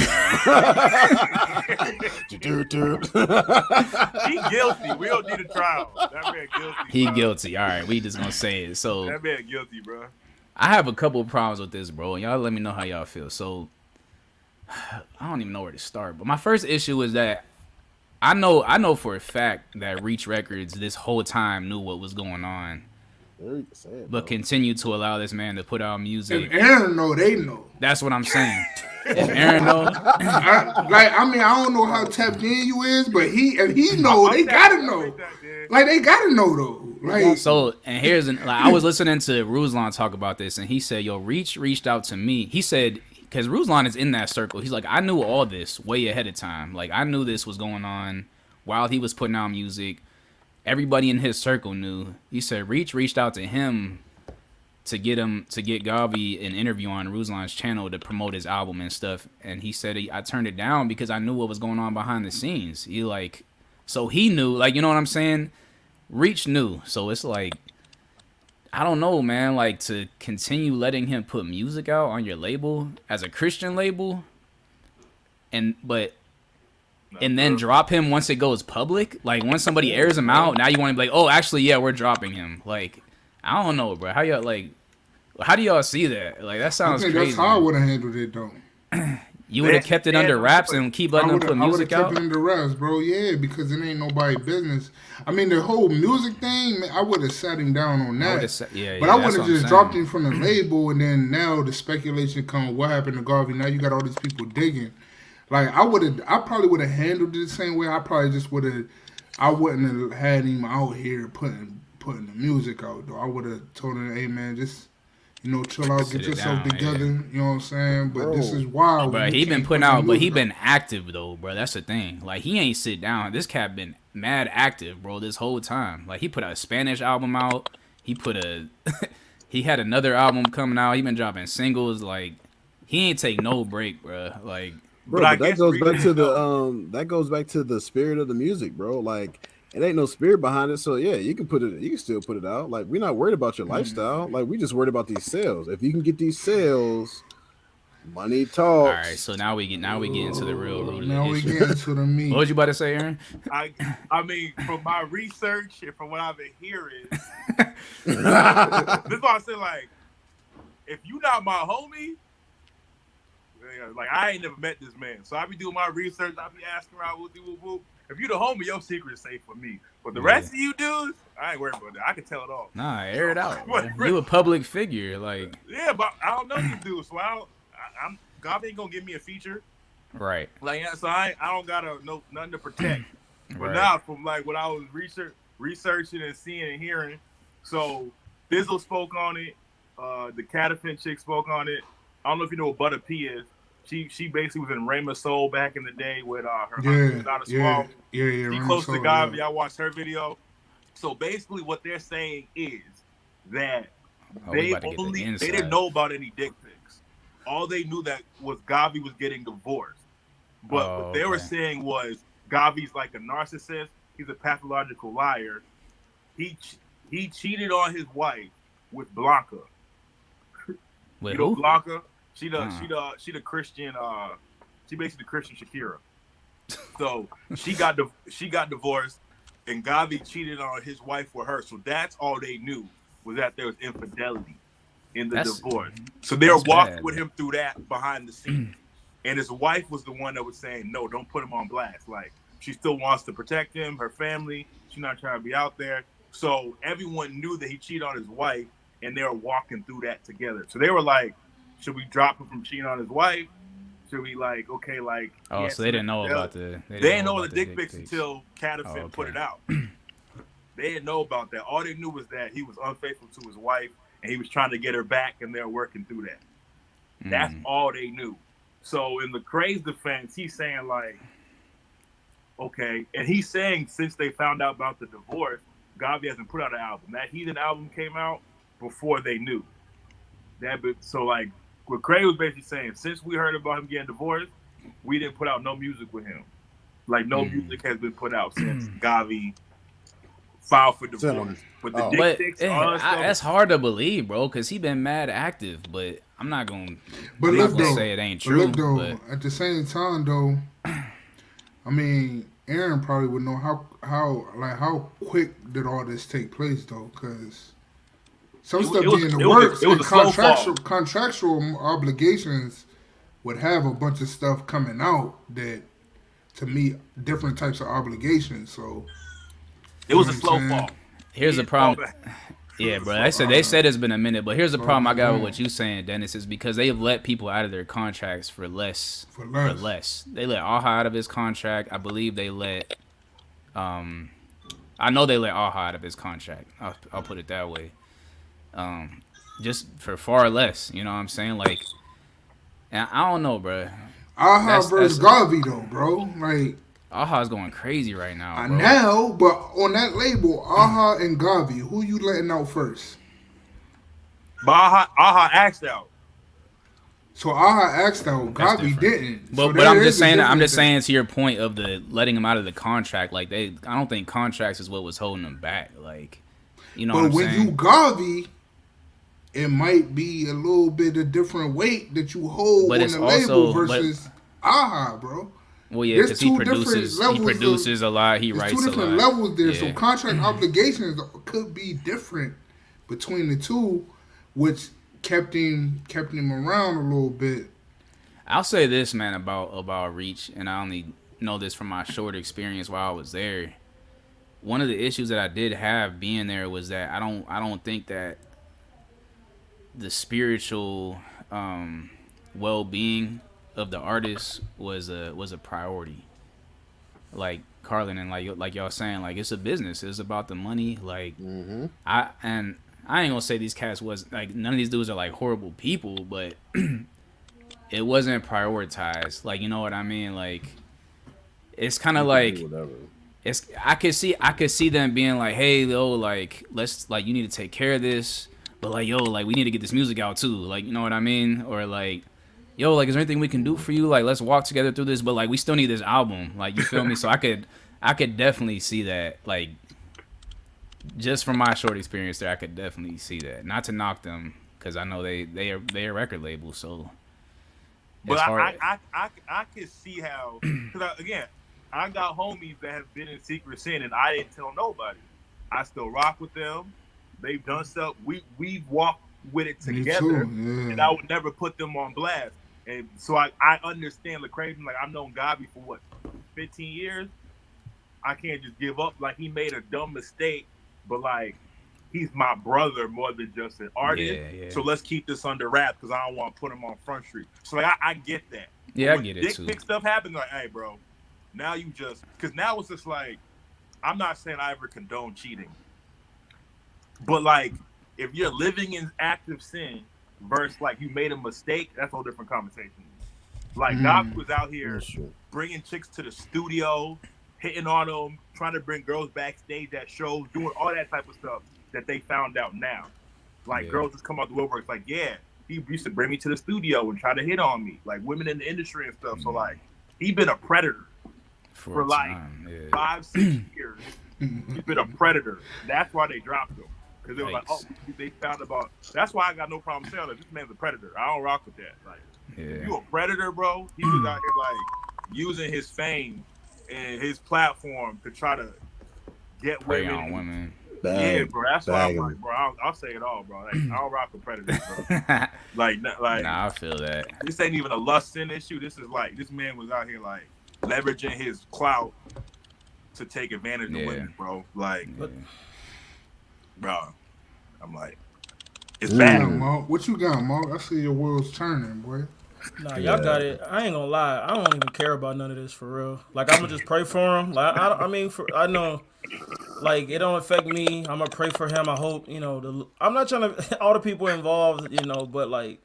He guilty. We don't need a trial. That man guilty. He bro. guilty. All right, we just gonna say it. So That man guilty, bro. I have a couple of problems with this, bro. Y'all let me know how y'all feel. So I don't even know where to start. But my first issue is that I know for a fact that Reach Records this whole time knew what was going on, but continued to allow this man to put out music. If Aaron know, they know. That's what I'm saying. If Aaron know, I don't know how tapped in you is, but if he know, they gotta know. Like, they gotta know, though. Like, so, and I was listening to Ruslan talk about this, and he said, yo, Reach reached out to me. He said, because Ruslan is in that circle. He's like, I knew all this way ahead of time. Like, I knew this was going on while he was putting out music. Everybody in his circle knew. He said Reach reached out to him to get Gawvi an interview on Ruslan's channel to promote his album and stuff. And he said, I turned it down because I knew what was going on behind the scenes. So he knew, like, you know what I'm saying? Reach knew. So it's like, I don't know, man, like, to continue letting him put music out on your label as a Christian label, and then drop him once it goes public. Like once somebody airs him out, now you want to be like, oh, actually, yeah, we're dropping him. Like I don't know, bro. How do y'all see that? Like that sounds I think crazy. that's how I would have handled it though. You would have kept it under wraps and keep letting them put music I would out. have kept it under wraps, bro. Yeah, because it ain't nobody business. I mean, the whole music thing, man, I would have sat him down on that. But I would have just dropped him from the label, and then now the speculation comes. What happened to Gawvi? Now you got all these people digging. Like I probably would have handled it the same way. I probably just would have. I wouldn't have had him out here putting the music out though. I would have told him, hey man, just. Chill out, get yourself together. Yeah. You know what I'm saying? But this is wild. Bro, he been putting out, but he been active though, bro. That's the thing. Like he ain't sit down. This cat been mad active, bro, this whole time. Like he put a Spanish album out. He had another album coming out. He been dropping singles. Like he ain't take no break, bro. Like, bro, but that goes back to the spirit of the music, bro. Like. It ain't no spirit behind it, so yeah, you can still put it out. Like we're not worried about your lifestyle. Like we just worried about these sales. If you can get these sales, money talks. All right, so now we get into the real root of the issue. Now we get into the meat. What was you about to say, Aaron? I mean, from my research and from what I've been hearing, this is why I say like, if you not my homie, like I ain't never met this man, so I be doing my research. I be asking around, whoop. If you the homie, your secret is safe for me. But the rest of you dudes, I ain't worried about that. I can tell it all. Nah, air it out. You a public figure, like. Yeah, but I don't know these dudes, so God ain't gonna give me a feature. Right. Like, so I don't gotta know nothing to protect. But now, from like what I was researching and seeing and hearing, so Bizzle spoke on it. The Catafin chick spoke on it. I don't know if you know what Butter P is. She basically was in Rayma Soul back in the day with her husband, not a small. Yeah. She close to Gawvi. I watched her video. So basically, what they're saying is that they didn't know about any dick pics. All they knew that was Gawvi was getting divorced. But what they were saying was Gavi's like a narcissist. He's a pathological liar. He cheated on his wife with Blanca. With who? Blanca. She the Christian. She basically the Christian Shakira. So she got divorced, and Gawvi cheated on his wife with her. So that's all they knew was that there was infidelity in the divorce. So they were walking with him through that behind the scenes, and his wife was the one that was saying, "No, don't put him on blast." Like she still wants to protect him, her family. She's not trying to be out there. So everyone knew that he cheated on his wife, and they were walking through that together. So they were like, should we drop him from cheating on his wife? Should we so they didn't know about the they didn't know the dick pics until Catafin put it out. They didn't know about that. All they knew was that he was unfaithful to his wife and he was trying to get her back, and they're working through that. That's all they knew. So in the Craze defense, he's saying like, okay, and he's saying since they found out about the divorce, Gawvi hasn't put out an album. That Heathen album came out before they knew. So like. What Craig was basically saying, since we heard about him getting divorced, we didn't put out no music with him. Like no music has been put out since Gawvi filed for divorce. But the dick pics, that's hard to believe, bro, because he been mad active. But I'm not gonna. Say it ain't true. But at the same time, though, I mean, Aaron probably would know how quick did all this take place, though, because. Some stuff being in the works, and contractual obligations would have a bunch of stuff coming out that to meet different types of obligations. So it was a slow fall. Here's the problem. Yeah, bro. They said it's been a minute, but here's the problem I got with what you saying, Dennis, is because they have let people out of their contracts for less. They let Aha out of his contract. I believe they let. I know they let Aha out of his contract. I'll put it that way. Just for far less, you know what I'm saying? Like, and I don't know, bro. Aha versus Gawvi, though, bro. Like, Aha's going crazy right now. I know, but on that label, Aha and Gawvi, who you letting out first? But Aha asked out. So Aha asked out, Gawvi didn't. But I'm just saying to your point of the letting him out of the contract. Like I don't think contracts is what was holding them back. Like, you know. But what I'm saying? You Gawvi. It might be a little bit of different weight that you hold on the label versus. aha, bro. Well, yeah, There's because he two different produces. He levels produces a lot. He There's writes two a different lot. levels there, so Yeah. contract obligations could be different between the two, which kept him around a little bit. I'll say this, man, about Reach, and I only know this from my short experience while I was there. One of the issues that I did have being there was that I don't think that the spiritual well-being of the artist was a priority. Like Carlin and like y'all saying, like it's a business. It's about the money. Like I ain't gonna say these cats was like none of these dudes are like horrible people, but it wasn't prioritized. Like you know what I mean? Like it's kind of like it's I could see them being like, hey, yo, like let's like you need to take care of this, but like yo, like we need to get this music out too. Like you know what I mean? Or like yo, like, is there anything we can do for you? Like, let's walk together through this, but like, we still need this album. Like, you feel me? So I could definitely see that. Like, just from my short experience there, I could definitely see that. Not to knock them, because I know they are a record label, so. But I could see how, because again, I got homies that have been in secret sin, and I didn't tell nobody. I still rock with them. They've done stuff. We've walked with it together, and I would never put them on blast. And so I understand Lecrae. Like I've known Gawvi for what 15 years. I can't just give up. Like he made a dumb mistake, but like he's my brother more than just an artist. Yeah. So let's keep this under wraps because I don't want to put him on Front Street. So like I get that. Yeah, when I get it dick too. pic stuff happens, like hey bro, now you just because now it's just like I'm not saying I ever condone cheating, but like if you're living in active sin versus like you made a mistake, that's a whole different conversation. Like Gawvi was out here bringing chicks to the studio, hitting on them, trying to bring girls backstage at shows, doing all that type of stuff that they found out now. Like girls just come out the woodwork, it's like, yeah, he used to bring me to the studio and try to hit on me, like women in the industry and stuff. So like, he been a predator for like 5-6 years. He's been a predator. That's why they dropped him. Because they were like, oh, they found about. That's why I got no problem saying that this man's a predator. I don't rock with that. Like, if you a predator, bro, he was out here like using his fame and his platform to try to get Prey women. on women. Yeah, bro. That's why I'm like, bro. I'll say it all, bro. Like, I don't rock with predators, bro. like, nah, I feel that. This ain't even a lust sin issue. This is like this man was out here like leveraging his clout to take advantage of women, bro. Like. Bro, I'm like, it's bad. What you got, Mark? I see your wheels turning, boy. Nah, y'all got it. I ain't gonna lie. I don't even care about none of this for real. Like, I'm gonna just pray for him. Like, I know, like, it don't affect me. I'm gonna pray for him. I hope, I'm not trying to, all the people involved, but like,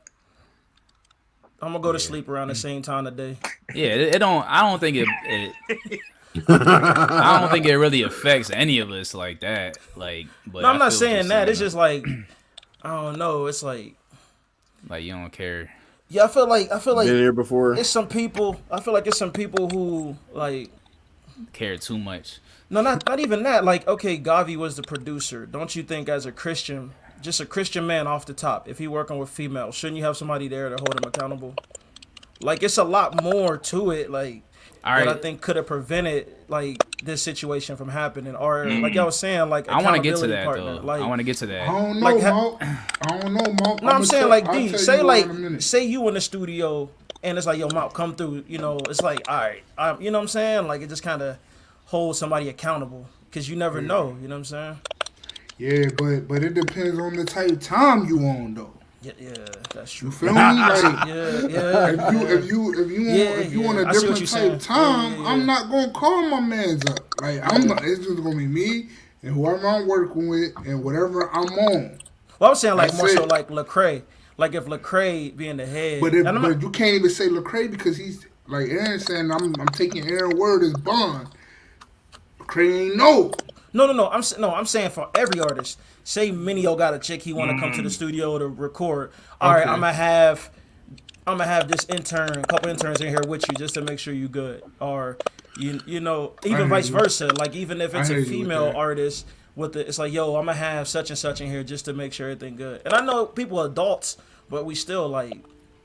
I'm gonna go to sleep around the same time today. Yeah, I don't think it I don't think it really affects any of us like that. Like, but no, I'm not saying that. It's just like, I don't know. It's like you don't care. Yeah, I feel like been here before. It's some people. I feel like it's some people who like care too much. No, not even that. Like, okay, Gawvi was the producer. Don't you think, as a Christian, just a Christian man off the top, if he working with females, shouldn't you have somebody there to hold him accountable? Like, it's a lot more to it. Like. That I think could have prevented like this situation from happening, or like y'all was saying, like I want to get to that partner. though. Like, I want to get to that. I don't know, Mark. I don't know, Mark. No, I'm saying like D. Say you in the studio and it's like, yo, Mark, come through. It's like, all right, you know what I'm saying? Like, it just kind of holds somebody accountable because you never know. You know what I'm saying? Yeah, but it depends on the type of time you on though. Yeah, that's true. You feel me? Like, If you on a different type of time, I'm not gonna call my mans up. Like, I'm not. It's just gonna be me and whoever I'm working with and whatever I'm on. Well, I'm saying like more so like Lecrae. Like if Lecrae being the head, but you can't even say Lecrae because he's like Aaron saying I'm taking Aaron's word as bond. Lecrae ain't no. No. I'm saying for every artist. Say Minio got a chick he want to come to the studio to record. All right, I'm gonna have this a couple interns in here with you just to make sure you good. Or even vice versa. Like even if it's a female artist it's like, yo, I'm gonna have such and such in here just to make sure everything good. And I know people are adults, but we still like.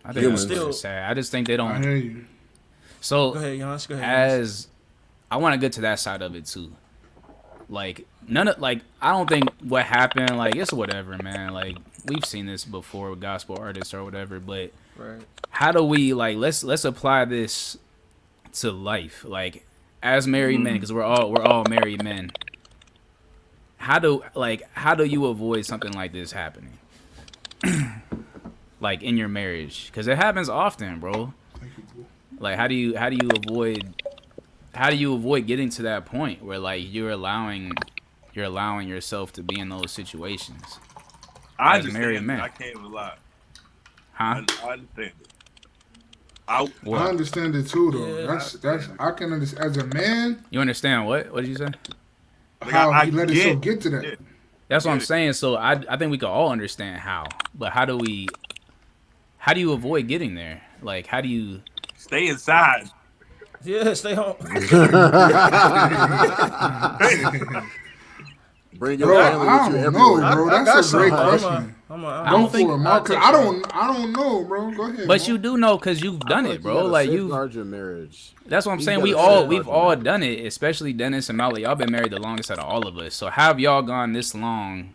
I think it's still sad. I just think they don't. I hear you. So Go ahead, Giannis. Go ahead. as I want to get to that side of it too. Like I don't think what happened, like, it's whatever, man. Like, we've seen this before with gospel artists or whatever, but Right. how do we, like, let's apply this to life, like, as married men, because we're all married men. How do you avoid something like this happening? Like, in your marriage, because it happens often, bro. Like, how do you avoid getting to that point where, like, you're allowing yourself to be in those situations? I As understand. married men. I can't even lie. Huh? I understand it. I understand it too, though. Yeah. That's I can understand as a man You understand what? What did you say? how I he let get- himself get to that. yeah. That's what I'm Yeah. saying. So I think we can all understand how, but how do you avoid getting there? Like, how do you? Stay inside. Yeah, stay home. Bring your Bro, family I with you don't know, everywhere. bro. I got That's a great some. question. I don't Go think- for it, Mark. 'Cause I'll take I don't know, bro. Go ahead. But Mark. you do know because you've done it, bro. Like you. safeguard your marriage. That's what I'm You saying. gotta We've safeguard all your done it, especially Dennis and Molly. Y'all been married the longest out of all of us. So how have y'all gone this long?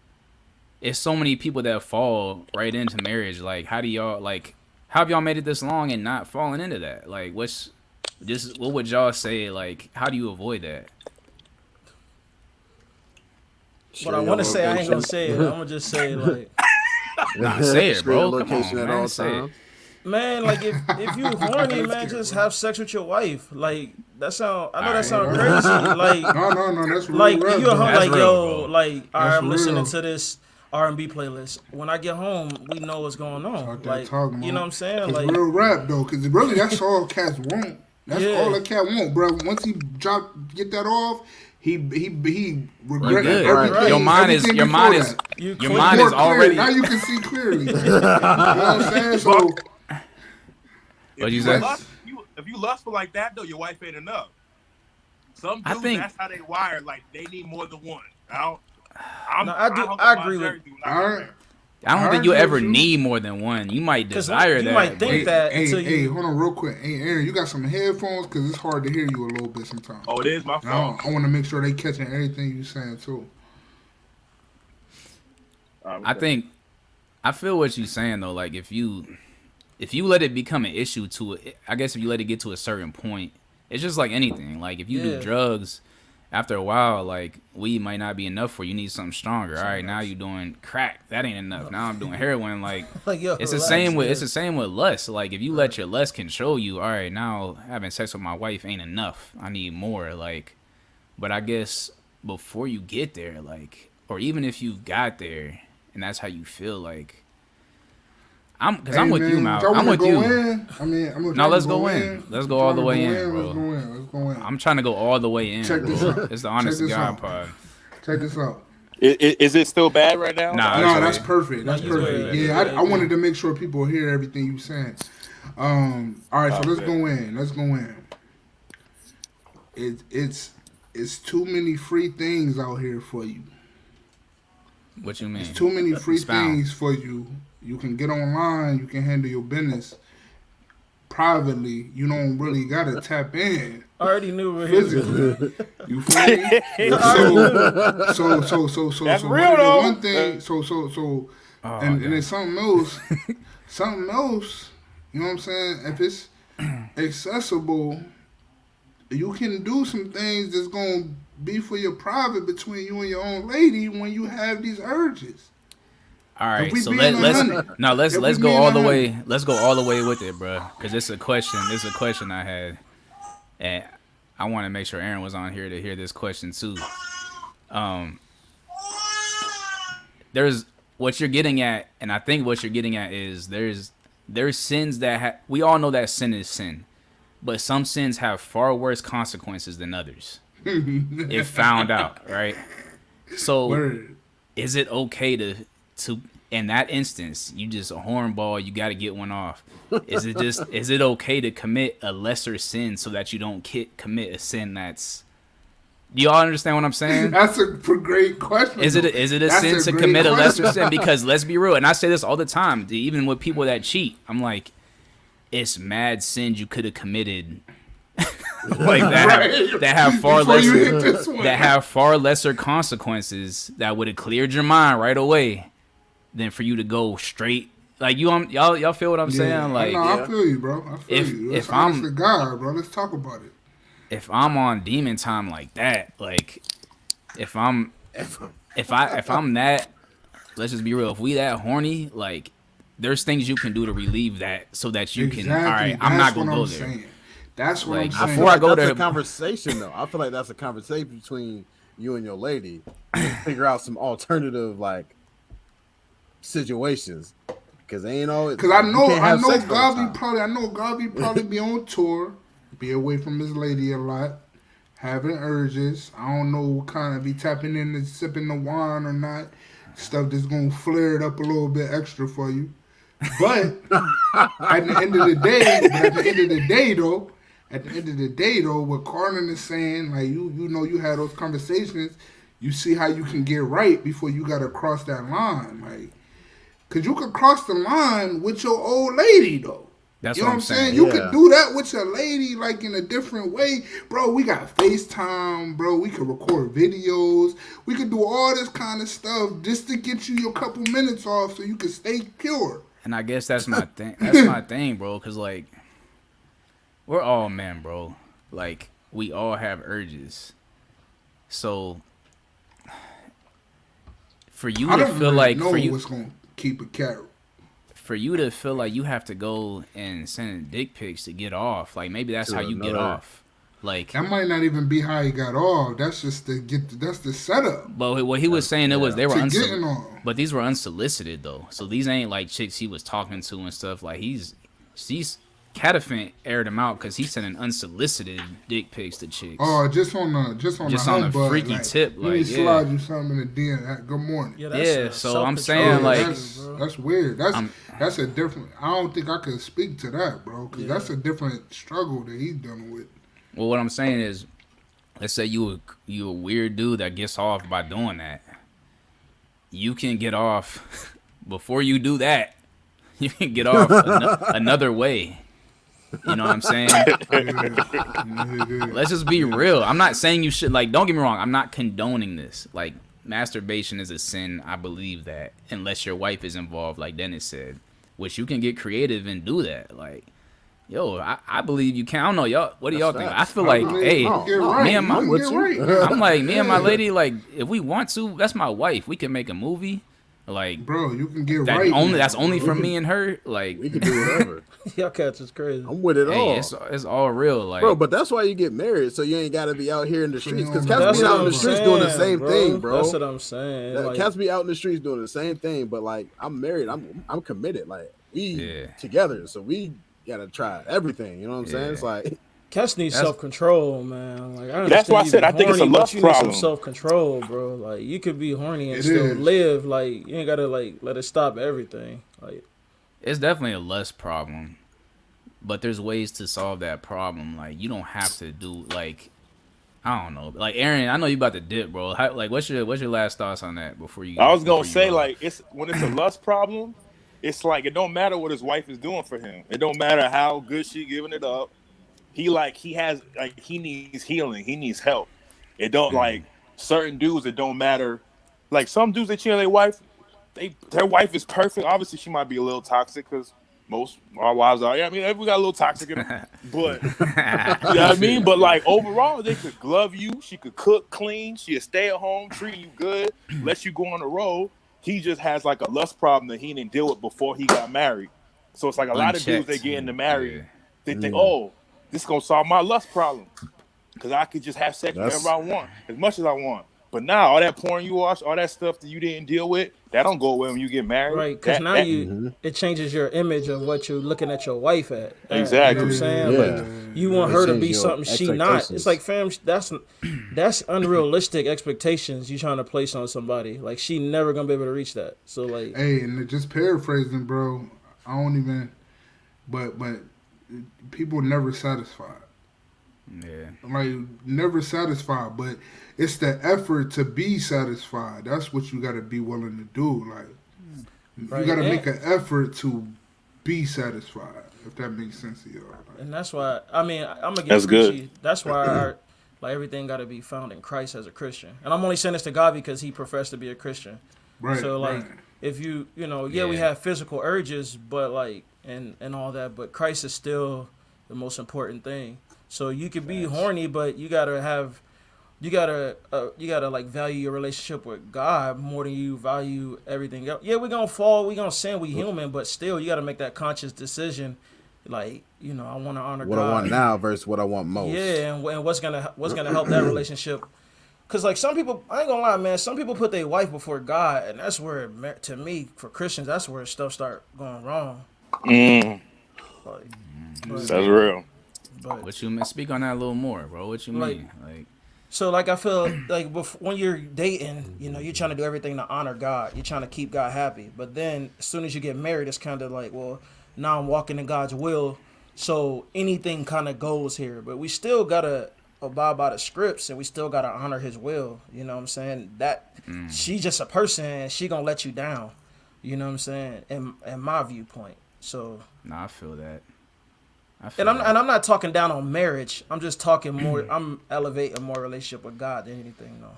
It's so many people that fall right into marriage. Like, how have y'all made it this long and not falling into that? Like, what would y'all say? Like, how do you avoid that? What I want to say, I ain't gonna say it. I'm gonna just say like, Nah, say it, Share your bro. Come location on, at man. all Say it. times. man, like if you horny, man, just have sex with your wife. Like that sound. I know that sound Alright. crazy. Like, No, that's real. like rap, you though. at home, That's like real, yo, bro. like all right, That's I'm listening real. to this R&B playlist. When I get home, we know what's going on. Talk that Like, talk, you man. know what I'm saying? It's Like, real rap though, because really that's all cats want. That's Yeah. all a cat want, bro. Once he get that off, he regret You're good. everything. Right. Your mind is everything your before mind is that. you your quit. mind More is clear. already. Now you can see clearly. You know what I'm saying? So What'd you If say? If you lustful like that, though, your wife ain't enough. Some I dudes, think- that's how they wired. Like, they need more than one. No, I do- hung I up my agree with- jersey when I got Alright. married. I don't I think you agree ever with you. need more than one. You might 'Cause desire you that. might think hey, that hey, until hey, you. hold on real quick. Hey, Aaron, you got some headphones because it's hard to hear you a little bit sometimes. Oh, it is my Now, fault. I want to make sure they catching everything you saying too. I feel what you're saying though. Like if you let it become an issue to it, I guess if you let it get to a certain point, it's just like anything. Like if you Yeah. do drugs, after a while, like weed might not be enough for you. You need something stronger. All right, now you doing crack. That ain't enough. Now I'm doing heroin. Like Like, yo, it's the relax, same with man. it's the same with lust. Like if you let your lust control you, all right, now having sex with my wife ain't enough. I need more. Like, but I guess before you get there, like, or even if you got there and that's how you feel, like, I'm with you, Mal. I'm with you. No, let's go in. Let's go all the way in, bro. Let's go in. I'm trying to go all the way in. Check this bro. out. It's the honest Check this God out. pod. Check this out. Is it still bad right now? Nah, No, it's that's okay. perfect. That's No, perfect. you Yeah, good. I wanted to make sure people hear everything you saying. All right, so let's Okay. go in. Let's go in. It's too many free things out here for you. What you mean? It's too many free Expound. things for you. You can get online. You can handle your business privately. You don't really gotta tap in I already knew where he was going. physically. You feel me? So That's so real, though. one thing. So and it's something else. Something else. You know what I'm saying? If it's accessible, you can do some things that's gonna be for your private between you and your own lady when you have these urges. All right, we so being let's 100. no let's If let's we go being all the 100. way. Let's go all the way with it, bro. Because it's a question. It's a question I had, and I want to make sure Aaron was on here to hear this question too. There's what you're getting at, and I think what you're getting at is there's sins that we all know that sin is sin, but some sins have far worse consequences than others. If found out, right? So Word. is it okay to in that instance you just a hornball, you got to get one off? Is it okay to commit a lesser sin so that you don't commit a sin that's? Do y'all understand what I'm saying? That's a great question. Is it a That's sin to great commit a question. lesser sin? Because let's be real, and I say this all the time, even with people that cheat, I'm like, it's mad sins you could have committed like that have far Before you hit lesser this one. that have far lesser consequences that would have cleared your mind right away than for you to go straight. Like y'all feel what I'm saying? Like I feel you, bro. I feel you. if Honest I'm to God, bro, let's talk about it. if I'm on demon time like that, like if I'm that, let's just be real. If we that horny, like there's things you can do to relieve that so that you can. All right, I'm not gonna go there. Saying. That's what Like, I'm saying. before I go that's there, a conversation though. I feel like that's a conversation between you and your lady to figure out some alternative like situations. Because ain't always Because I know Gawvi Gawvi probably be on tour, be away from his lady a lot, having urges. I don't know what kind of be tapping in and sipping the wine or not. Stuff that's gonna flare it up a little bit extra for you. But at the end of the day, what Carlin is saying, like you know, you had those conversations. You see how you can get right before you gotta cross that line, like. Cause you could cross the line with your old lady though. That's you know what I'm saying. You could do that with your lady like in a different way. Bro, we got FaceTime, bro. We could record videos. We could do all this kind of stuff just to get you your couple minutes off so you can stay pure. And I guess that's my thing. That's my thing, bro. Cause like we're all men, bro. Like we all have urges. So for you to feel like what's gonna keep a cat. For you to feel like you have to go and send dick pics to get off, like maybe that's how you get off. Like that might not even be how he got off. That's just that's the setup. But what he was saying they were getting on. But these were unsolicited though. So these ain't like chicks he was talking to and stuff. Like she's Catafant aired him out because he's sending unsolicited dick pics to chicks. Oh, just on a freaky tip. Let me slide you something in the DM. Good morning. Yeah, so I'm saying like that's weird. That's a different. I don't think I can speak to that, bro, because that's a different struggle that he's dealing with. Well, what I'm saying is, let's say you a weird dude that gets off by doing that. You can get off before you do that. You can get off another way. You know what I'm saying? Let's just be real. I'm not saying you should, like, don't get me wrong. I'm not condoning this. Like, masturbation is a sin. I believe that. Unless your wife is involved, like Dennis said. Which you can get creative and do that. Like, yo, I believe you can. I don't know, y'all. What do y'all think? I feel like, hey, me and my lady, like, if we want to, that's my wife. We can make a movie. Like, bro, you can get right. That's only for me and her. Like, we can do whatever. Y'all cats is crazy. I'm with it all. It's all real, like, bro. But that's why you get married, so you ain't got to be out here in the streets. Because cats be out in the streets doing the same thing, bro. That's what I'm saying. Cats be out in the streets doing the same thing, but like, I'm married. I'm committed. Like, we together, so we gotta try everything. You know what I'm saying? It's like. Cats need self-control, man. Like, I understand that's why I said I think it's a lust problem. Some self-control, bro. Like, you could be horny and still live. Like, you ain't gotta like let it stop everything. Like, it's definitely a lust problem, but there's ways to solve that problem. Like, you don't have to do like, I don't know. Like, Aaron, I know you about to dip, bro. Like, what's your last thoughts on that before you? I was gonna say like when it's a lust problem, it's like it don't matter what his wife is doing for him. It don't matter how good she giving it up. He needs healing. He needs help. It don't like certain dudes. It don't matter. Like some dudes, they cheat on their wife. Their wife is perfect. Obviously, she might be a little toxic because most our wives are. Yeah, I mean, we got a little toxic in them. But you know what I mean. But like overall, they could glove you. She could cook, clean. She'll stay at home, treat you good, let you go on the road. He just has like a lust problem that he didn't deal with before he got married. So it's like a lot of dudes they get into married. They think, oh, this is going to solve my lust problem because I could just have sex whenever I want, as much as I want. But now, all that porn you watch, all that stuff that you didn't deal with, that don't go away when you get married. Right, because now it changes your image of what you're looking at your wife at. Exactly. You know what I'm saying? Like, you want her to be something she not. It's like, fam, that's unrealistic expectations you trying to place on somebody. Like, she never going to be able to reach that. So, like... Hey, and just paraphrasing, bro, I don't even... But people never satisfied. Yeah. Like, never satisfied, but it's the effort to be satisfied. That's what you got to be willing to do. Like, you got to make an effort to be satisfied, if that makes sense to you. And that's why I'm gonna get That's good. preachy. That's why like everything got to be found in Christ as a Christian. And I'm only saying this to Gawvi because he professed to be a Christian. Right. So like, right. if we have physical urges, but like and all that, but Christ is still the most important thing. So you could be horny, but you gotta like value your relationship with God more than you value everything else. Yeah, we're gonna fall, we're gonna sin, we human, but still you gotta make that conscious decision. Like, I want to honor what God. I want now versus what I want most. Yeah, and what's gonna help that relationship? Cause like some people, I ain't gonna lie, man. Some people put their wife before God, and that's where, to me, for Christians, that's where stuff start going wrong. That's real. But What you speak on that a little more, bro? What you Like- mean? Like, so like I feel like when you're dating, you're trying to do everything to honor God. You're trying to keep God happy. But then as soon as you get married, it's kind of like, well, now I'm walking in God's will, so anything kind of goes here. But we still gotta abide by the scripts, and we still gotta honor His will. You know what I'm saying? That she's just a person, and she gonna let you down. You know what I'm saying? In my viewpoint. So. I feel that. And I'm not talking down on marriage. I'm just talking more. I'm elevating more relationship with God than anything, though.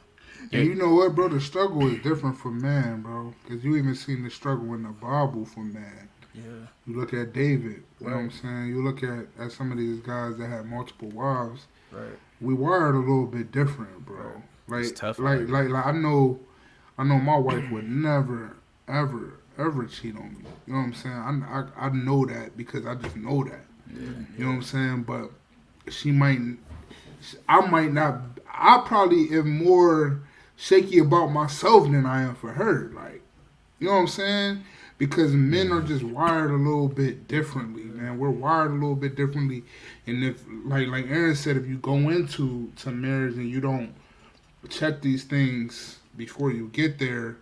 And you know what, bro? The struggle is different for man, bro. Because you even seen the struggle in the Bible for man. Yeah. You look at David, you know what I'm saying? You look at some of these guys that had multiple wives. Right. We wired a little bit different, bro. Like, It's tough, like I know my wife would never, ever cheat on me. You know what I'm saying? I know that because I just know that. You know what I'm saying? But I might not. I probably am more shaky about myself than I am for her. Like, you know what I'm saying? Because men are just wired a little bit differently, man. We're wired a little bit differently, and if like Aaron said, if you go into marriage and you don't check these things before you get there,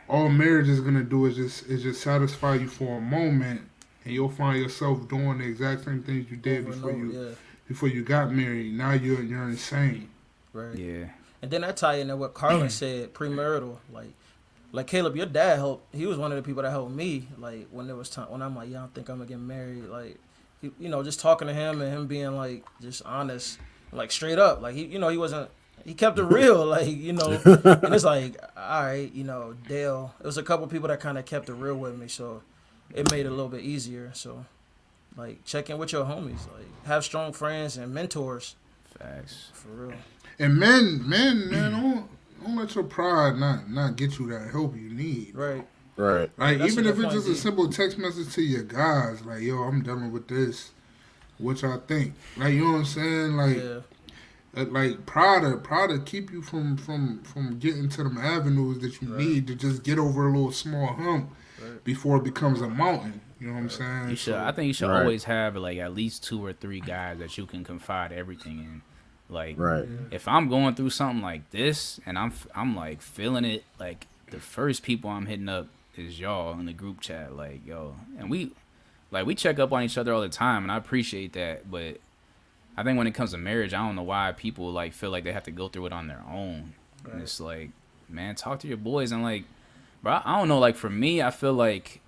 all marriage is gonna do is just satisfy you for a moment, and you'll find yourself doing the exact same things you did before you got married. Now you're insane. Right. Yeah. And then I tie into what Carlin said, premarital. Like Caleb, your dad helped. He was one of the people that helped me. Like when there was time when I'm like, yeah, I don't think I'm gonna get married. Like, just talking to him and him being like just honest, like straight up. Like he wasn't. He kept it real. Like and it's like, all right, Dale. It was a couple people that kind of kept it real with me, so it made it a little bit easier. So, like, check in with your homies. Like, have strong friends and mentors. Facts. For real. And men, don't let your pride not get you that help you need. Right. Right. Like, That's even a if good it's just point, a simple text message to your guys, like, yo, I'm dealing with this. What y'all think? Like, you know what I'm saying? Like, like pride to keep you from getting to them avenues that you need to just get over a little small hump before it becomes a mountain. You know what I'm saying? You should. I think you should always have like at least 2 or 3 guys that you can confide everything in. Like, if I'm going through something like this and I'm like feeling it, like the first people I'm hitting up is y'all in the group chat. Like, yo, and we check up on each other all the time, and I appreciate that. But I think when it comes to marriage, I don't know why people like feel like they have to go through it on their own. And it's like, man, talk to your boys. And like, bro, I don't know. Like for me, I feel like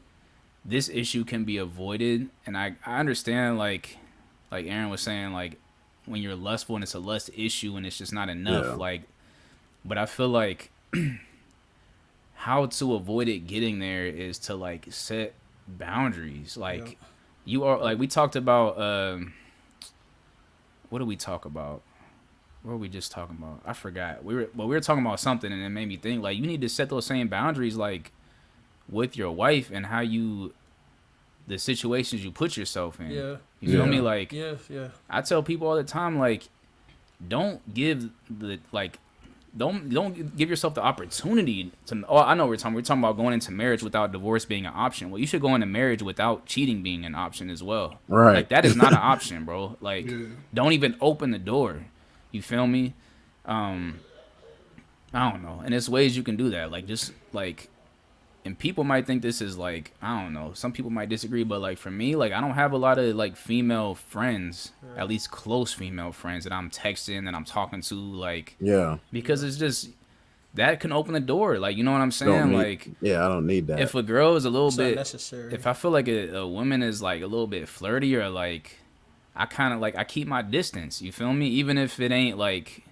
this issue can be avoided, and I understand like Aaron was saying, like when you're lustful and it's a lust issue and it's just not enough. Like, but I feel like how to avoid it getting there is to like set boundaries. Like you are like we talked about. What did we talk about? What were we just talking about? I forgot. We were talking about something, and it made me think like you need to set those same boundaries like with your wife and how the situations you put yourself in. You feel me? Like I tell people all the time, like don't give yourself the opportunity to. Oh, I know we're talking about going into marriage without divorce being an option. Well, you should go into marriage without cheating being an option as well. Right. Like that is not an option, bro. Like don't even open the door. You feel me? I don't know. And there's ways you can do that. Like just like, and people might think this is like, I don't know. Some people might disagree, but like for me, like I don't have a lot of like female friends, at least close female friends that I'm texting and I'm talking to, like, because it's just that can open the door. Like, you know what I'm Don't saying? need, Like, yeah, I don't need that. if a girl is a little It's not bit, necessary. if I feel like a woman is like a little bit flirty or like, I kind of like, I keep my distance. You feel me? Even if it ain't like,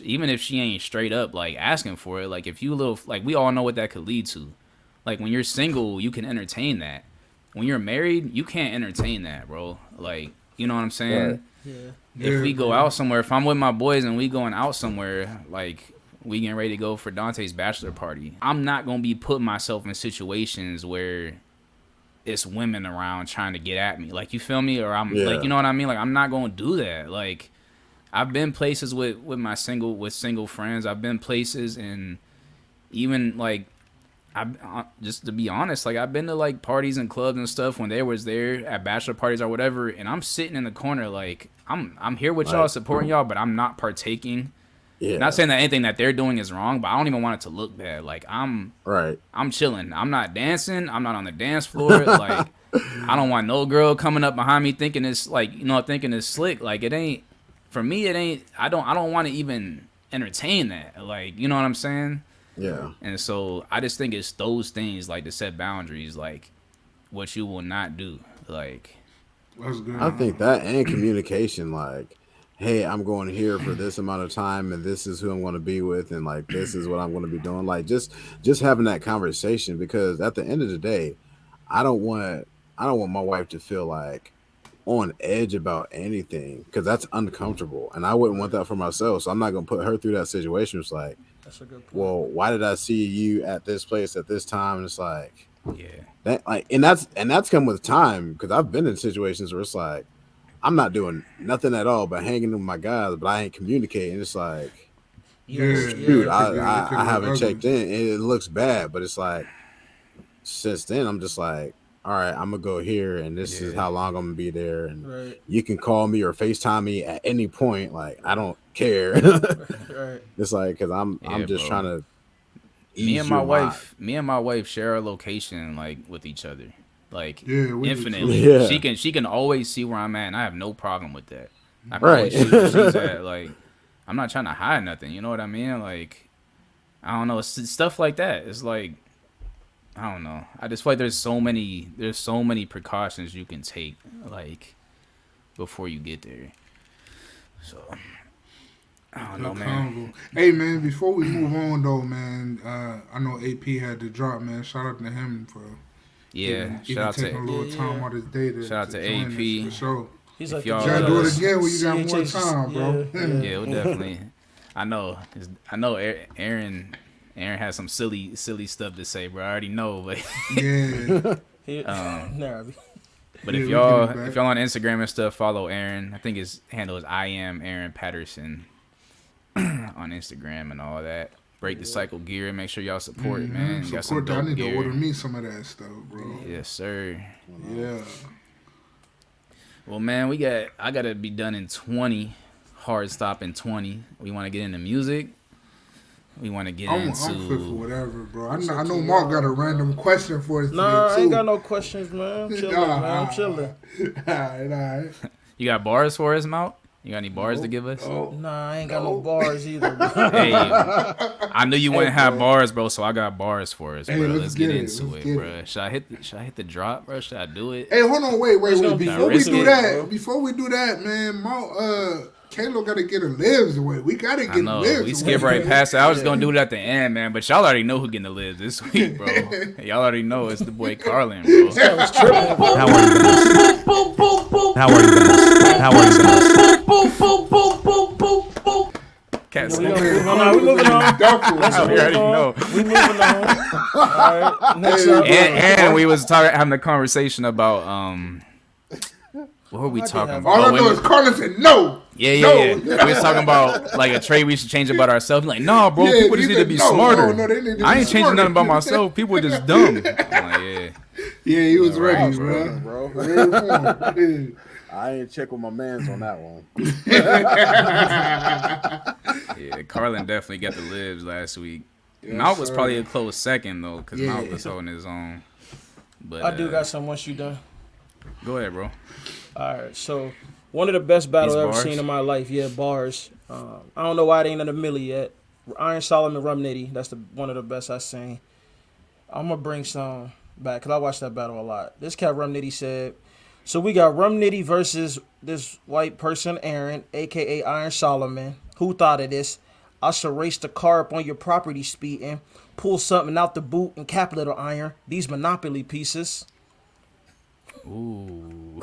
even if she ain't straight up like asking for it. Like, if you a little, like, we all know what that could lead to. Like, when you're single, you can entertain that. When you're married, you can't entertain that, bro. Like, you know what I'm saying? Right. Yeah. If we go out somewhere, if I'm with my boys and we going out somewhere, like we getting ready to go for Dante's bachelor party, I'm not gonna be putting myself in situations where it's women around trying to get at me. Like, you feel me? Or I'm like, you know what I mean? Like, I'm not gonna do that. Like, I've been places with single friends. I've been places, and even like, I just to be honest, like, I've been to like parties and clubs and stuff when they was there at bachelor parties or whatever, and I'm sitting in the corner like I'm here with y'all, supporting y'all, but I'm not partaking. Yeah. Not saying that anything that they're doing is wrong, but I don't even want it to look bad. Like, I'm chilling. I'm not dancing. I'm not on the dance floor. Like, I don't want no girl coming up behind me thinking it's like, you know, thinking it's slick. Like, it ain't, for me, it ain't, I don't want to even entertain that. Like, you know what I'm saying? Yeah. And so I just think it's those things, like, to set boundaries, like what you will not do. Like, That's good. I think that and communication, like, hey, I'm going here for this amount of time, and this is who I'm going to be with, and like this is what I'm going to be doing. Like, just having that conversation, because at the end of the day, I don't want my wife to feel like on edge about anything, because that's uncomfortable, and I wouldn't want that for myself. So I'm not going to put her through that situation. It's like, That's a good point. well, why did I see you at this place at this time? And it's like, yeah, that, like, and that's come with time, because I've been in situations where it's like, I'm not doing nothing at all but hanging with my guys, but I ain't communicating. It's like, dude, I haven't checked in, and it looks bad, but it's like, since then I'm just like, all right, I'm gonna go here, and this is how long I'm gonna be there, and you can call me or FaceTime me at any point. Like, I don't care. It's like, because I'm just trying to me and my wife share a location, like, with each other, like, infinitely. Yeah. She can always see where I'm at, and I have no problem with that. I can always see where she's at. Like, I'm not trying to hide nothing, you know what I mean? Like, I don't know, it's stuff like that. It's like, I don't know, I just feel like there's so many precautions you can take, like, before you get there. So I don't know, man. Hey, man, before we move on, though, man, I know AP had to drop, man. Shout out to him for shout out taking a little time out of his day to shout out to join AP. us, for sure. He's like, y'all You gotta do it again when you got more time, bro. Yeah, we'll definitely. I know Aaron has some silly stuff to say, bro. I already know, but but if y'all on Instagram and stuff, follow Aaron. I think his handle is I am Aaron Patterson on Instagram and all that. Break the Cycle gear. Make sure y'all support it, man. Got some dope I need gear. to order me some of that stuff, bro. Yes, sir. Yeah. Well, man, I gotta be done in 20. Hard stop in 20. We want to get into music. We want to get into. I'm fit for whatever, bro. I know Mark got a random question for us today, too. I ain't got no questions, man. I'm chilling, man. I'm chilling. All right. You got bars for us, Mount? You got any bars to give us? Nah, I ain't got no bars either, bro. Hey, I knew you wouldn't have bars, bro, so I got bars for us, bro. Hey, let's get into Let's it, get bro. Should I hit the drop, bro? Should I do it? Hey, hold on, wait. Before we do that, man, Kalo got to get a lives away. We got to get lives away. We skip right past it. I was going to do it at the end, man, but y'all already know who getting the lives this week, bro. Y'all already know it's the boy Carlin, bro. How are you guys? How are you guys? How are you guys? Cats. We moving on. We moving on. All right. Next up. And we was having a conversation about what were we talking about? All I know is Carlin said no. Yeah. We was talking about like a trait we should change about ourselves. Like, no, bro, people just need to be smarter. I ain't changing nothing about myself. People are just dumb. I'm like, yeah, he was ready, bro. I ain't check with my mans on that one. Yeah, Carlin definitely got the libs last week. Mount was probably a close second though, because Mount was holding his own. But I do got some once you done. Go ahead, bro. All right, so one of the best battles I've ever bars? seen in my life. Yeah, bars. I don't know why it ain't in the millie yet. Iron Solomon, Rum Nitty. That's one of the best I've seen. I'm gonna bring some back because I watched that battle a lot. This cat Rum Nitty said, so we got Rum Nitty versus this white person, Aaron, aka Iron Solomon. Who thought of this? I should race the car up on your property speeding, pull something out the boot and cap little iron. These Monopoly pieces. Ooh.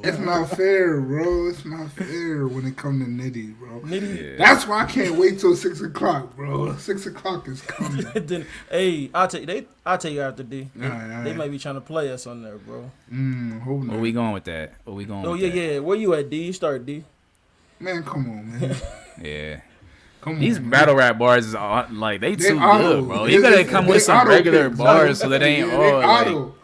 It's not fair, bro. It's not fair when it comes to Nitty, bro. Nitty. Yeah. That's why I can't wait till 6 o'clock, bro. 6 o'clock is coming. Then, hey, I'll tell you after D. All right. They might be trying to play us on there, bro. Hope not. Where we going with that? Where we going Oh with yeah, that? yeah. Where you at, D? You start, D. Man, come on, man. Yeah. Come These on, man. battle rap bars is all, like they too auto. good, bro. You gotta come with some auto regular picks. bars so that ain't Yeah, all they like. auto.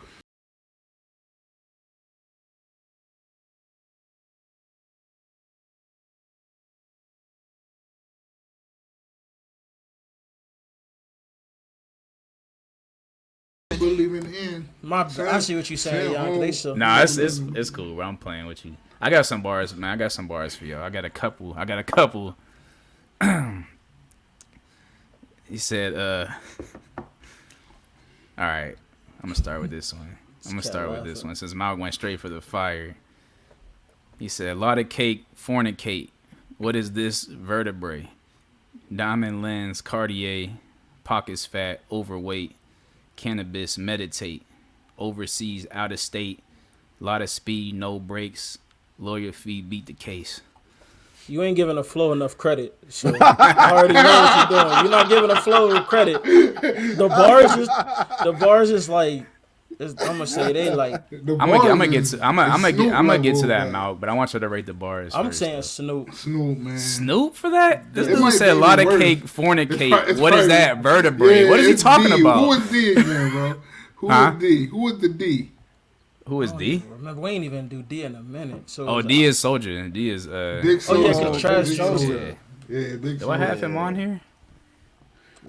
Believing in. I see what you saying, young. They so. Nah, it's cool, bro. I'm playing with you. I got some bars, man. I got some bars for y'all. I got a couple. He said, all right, I'm gonna start with this one. Since Mal went straight for the fire. He said, lot of cake, fornicate. What is this vertebrae? Diamond lens, Cartier, pockets fat, overweight, cannabis, meditate, overseas, out of state, lot of speed, no brakes, lawyer fee, beat the case. You ain't giving a flow enough credit. So I already know what you're doing. You're not giving a flow credit. The bars is like, I'm gonna say they like. I'm gonna get to that amount, but I want you to rate the bars. I'm first, saying though. Snoop, man. Snoop for that? This It dude might said a be lot of worse. cake, fornicate. It's What is probably- that? Vertebrae. What is he it's talking D. about? Who is D again, bro? Who Huh? is D? Who is the D? Who is D? Remember, we ain't even do D in a minute. So Oh, D is Soldier, and D is Big Oh yeah, Soul. cause Trash Big Jones. Soul. Yeah. Yeah, Big Do Soul. I have him on here?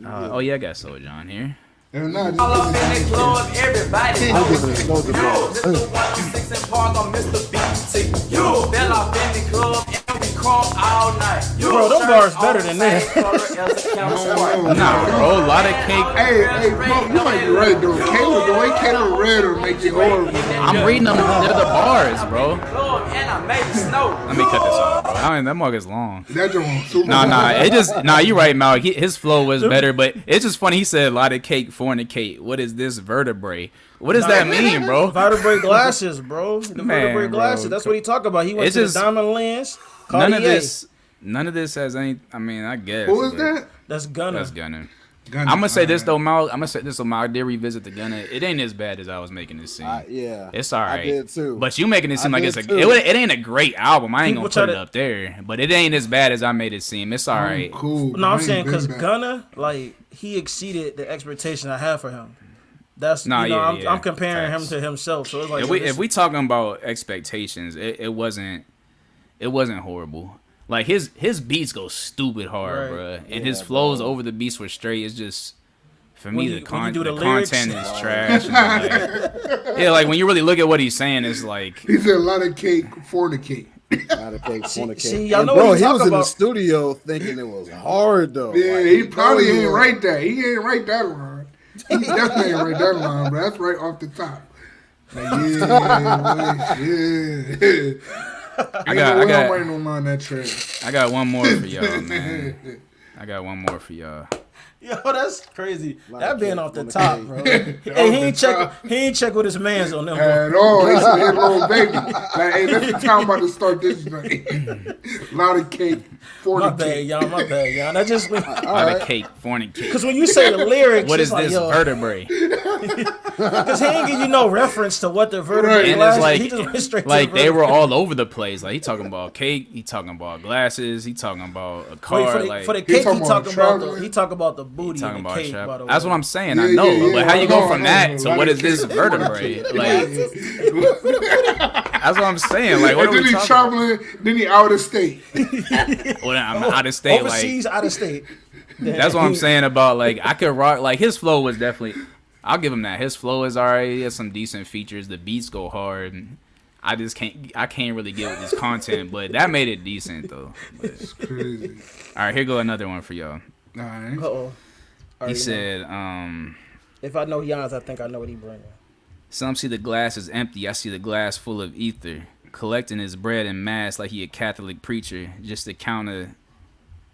Oh yeah, I got Soldier on here. And not All up in the club, everybody I'm knows giving a Soldier you. ball. This the 126 and Park on Mr. BT. You fell off in the club and we crunk all night. You Bro, them shirt bars on better the than same that. color as the counterpart. Nah, bro, a lot of cake. Hey, bro, you might be right though. Caleb, the way Caleb read will make it horrible. I'm reading them. They're the bars, bro. Club and I made it snow. Let me cut this off, bro. That mug is long. That joint super. Nah, you right, Mal. His flow was better, but it's just funny. He said a lot of cake, fornicate. What is this vertebrae? What does that mean, bro? vertebrae glasses, bro. The Man, vertebrae bro. glasses. That's what he talk about. He went It's to just- the diamond lens. None Cartier. of this has any. I mean, I guess. Who is but that? That's Gunna. That's Gunna. I'm gonna say this though, Mal. I did revisit the Gunna. It ain't as bad as I was making it seem. Yeah, It's all right. I did too. But you making it seem I like it's did a. too. It ain't a great album. I ain't People gonna try put it to- up there. But it ain't as bad as I made it seem. It's all right. Cool. No, I'm I saying ain't because been back. Gunna, like, he exceeded the expectation I had for him. That's Nah, yeah. I'm comparing Facts. him to himself. So it's like If we talking about expectations, it wasn't horrible. Like his beats go stupid hard, Right. bruh, and his flows over the beats were straight. It's just for me When the you do content the lyrics- is trash. And, like, yeah, like when you really look at what he's saying, it's like He said a lot of cake, fornicate. Not a cake, fornicate. see, y'all And know bro, what he he talk was in the about. studio thinking it was hard though. Yeah, Like, he probably know ain't you- write that. He ain't write that line. He definitely ain't write that line, bro. That's right off the top. Like, yeah. I got I'm writing on line that track. I got one more for y'all, man. I got one more for y'all. Yo, that's crazy. Like That being cake, off the fornicate. top, bro. Hey, he ain't check with his mans on them. Bro. At all. He said, hey, little baby. Like, hey, that's the time about to start this night. A lot of cake, My bad, fornicate. y'all. My bad, y'all. That just A lot of cake, fornicate. because when you say the lyrics, What it's is like, this yo, vertebrae? because he ain't give you no reference to what the vertebrae Right. And glasses. it's like, He just went straight like to the they were vertebrae. all over the place. Like he talking about cake, he talking about glasses, he talking about a car. Wait, for the, like for the He cake, talking he about talking about traveling. he talk about the booty talking and the about cake. trap. By the way, That's what I'm saying. I Yeah, know, yeah, but how yeah, you I go know, from I that know. to Like what is cake, this vertebrae? Like that's what I'm saying. Like what And are then we he talking? traveling, then he out of state. Well, I'm out of state. Like overseas, out of state. that's what I'm saying about like I could rock. Like his flow was definitely. I'll give him that. His flow is alright. He has some decent features. The beats go hard. And I just can't. I can't really get with his content, but that made it decent though. But, Crazy. all right, here go another one for y'all. Alright. Uh-oh. He said, If I know Giannis, I think I know what he bringing. some see the glass as empty. I see the glass full of ether. Collecting his bread in mass like he a Catholic preacher. Just to counter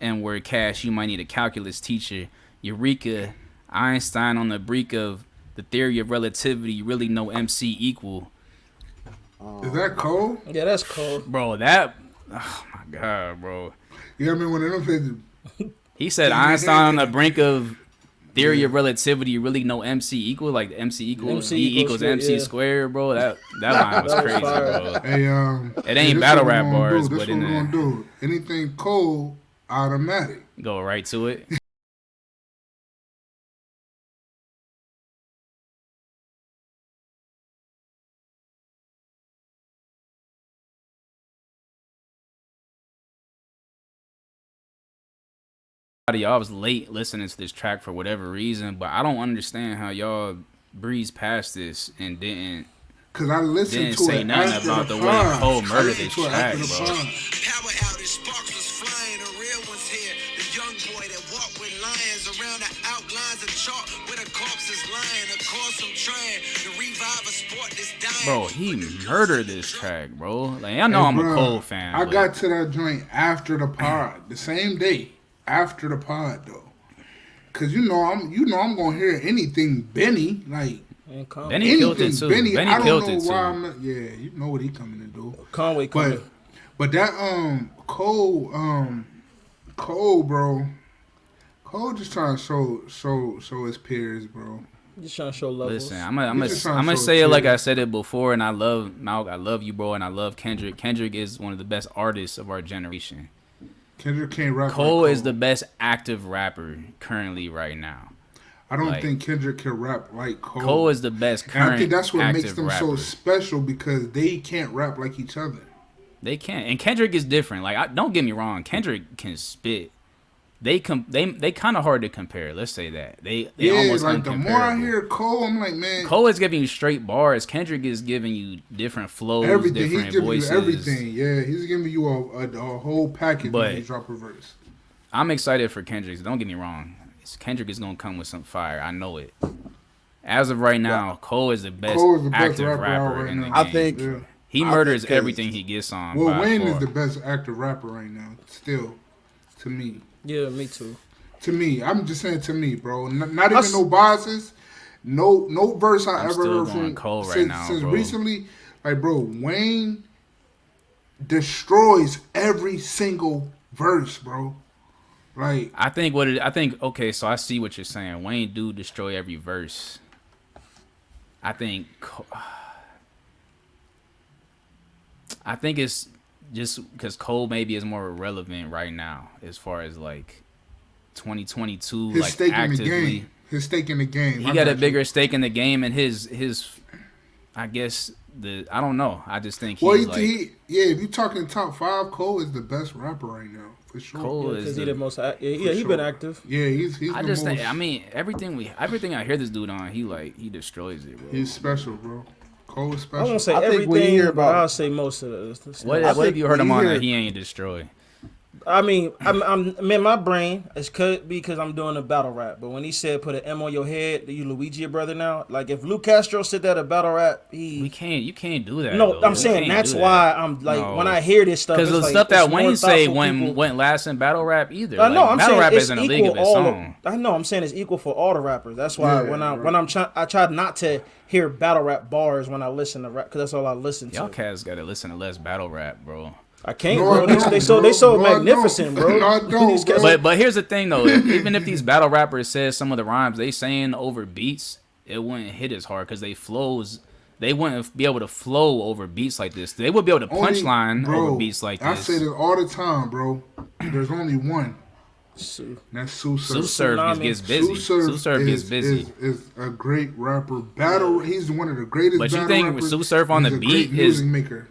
N-word cash, you might need a calculus teacher. Eureka, Einstein on the brink of the theory of relativity. Really no MC equal. Is that Cole? Yeah, that's cold. Bro, that... Oh, my God, bro. You know what I mean? One of them things. He said Einstein on the brink of theory of relativity. Really no MC equal? Like MC equals E equals MC squared, bro. That line was crazy, bro. Hey, it ain't battle rap bars, but in there. Do. Anything Cole, automatic. Go right to it. Y'all was late listening to this track for whatever reason, but I don't understand how y'all breezed past this and didn't. Cause I listened to say it nothing after about the the way pod. Cole murdered this track, bro. Power outage, sparks was flying, the real ones here. The young boy that walked with lions around the outlines of chalk where the corpse is lying. Of course I'm trying to revive a sport that's dying. Bro, he murdered this track, bro. Like I know I'm a Cole fan. I got to that joint after the pod, the same day after the pod though. Cause I'm gonna hear anything Benny like. Benny killed it too. Benny, Benny I don't killed know it why too. I'm not, yeah, you know what he coming to do. Conway coming. But that Cole bro, Cole just trying to show his peers, bro. Just trying to show levels. Listen, I'm gonna say it like I said it before, and I love Malk, I love you, bro, and I love Kendrick. Kendrick is one of the best artists of our generation. Kendrick can't rap. Cole is the best active rapper currently right now. I don't think Kendrick can rap like Cole. Cole is the best current and I think that's what makes them rapper. so special because they can't rap like each other. They can't, and Kendrick is different. Like, don't get me wrong, Kendrick can spit. They kind of hard to compare. Let's say that they almost like the more I hear Cole, I'm like, man, Cole is giving you straight bars. Kendrick is giving you different flows, everything. different He's giving voices. you everything. Yeah, he's giving you a whole package when he drop a verse. I'm excited for Kendrick. Don't get me wrong. Kendrick is gonna come with some fire. I know it. As of right now, Cole is the best active rapper in the game. I think he murders everything he gets on. Well, Wayne is the best active rapper right now, still, to me. Yeah, me too. To me, I'm just saying to me, bro. Not even no biases, no verse I ever heard from Cole since recently. Like, bro, Wayne destroys every single verse, bro. Like, I think okay, so I see what you're saying. Wayne do destroy every verse. I think it's just because Cole maybe is more relevant right now as far as like 2022, his like stake actively. in the game. His stake in the game. He got a bigger stake in the game, and his I guess I don't know. I just think he's if you're talking top 5, Cole is the best rapper right now. For sure. Cole is he the most. He's been active. Yeah, he's. I just think. I mean, everything I hear this dude on, he destroys it, bro. He's special, bro. Cole is special. I won't say everything, but I'll say most of it. What have you heard him on that he ain't destroy? I mean, my brain is because I'm doing a battle rap. But when he said put an M on your head, you Luigi your brother now. Like if Luke Castro said that a battle rap, you can't do that. No, though. I'm saying that's why I'm like when I hear this stuff because the like, stuff that Wayne say went last in battle rap either. I know. I'm battle saying rap it's isn't a league of its own. I know. I'm saying it's equal for all the rappers. That's why I try not to hear battle rap bars when I listen to rap because that's all I listen to. Y'all cats gotta listen to less battle rap, bro. I can't, bro. They so magnificent, bro. No, I don't, bro. But here's the thing, though. Even if these battle rappers said some of the rhymes they saying over beats, it wouldn't hit as hard because they wouldn't be able to flow over beats like this. They would be able to punchline over beats like this. I say this all the time, bro. There's only one. That's Sue Surf. Sue Surf gets busy. Sue Surf gets busy. Is a great rapper. He's one of the greatest. But you think Sue Surf on the beat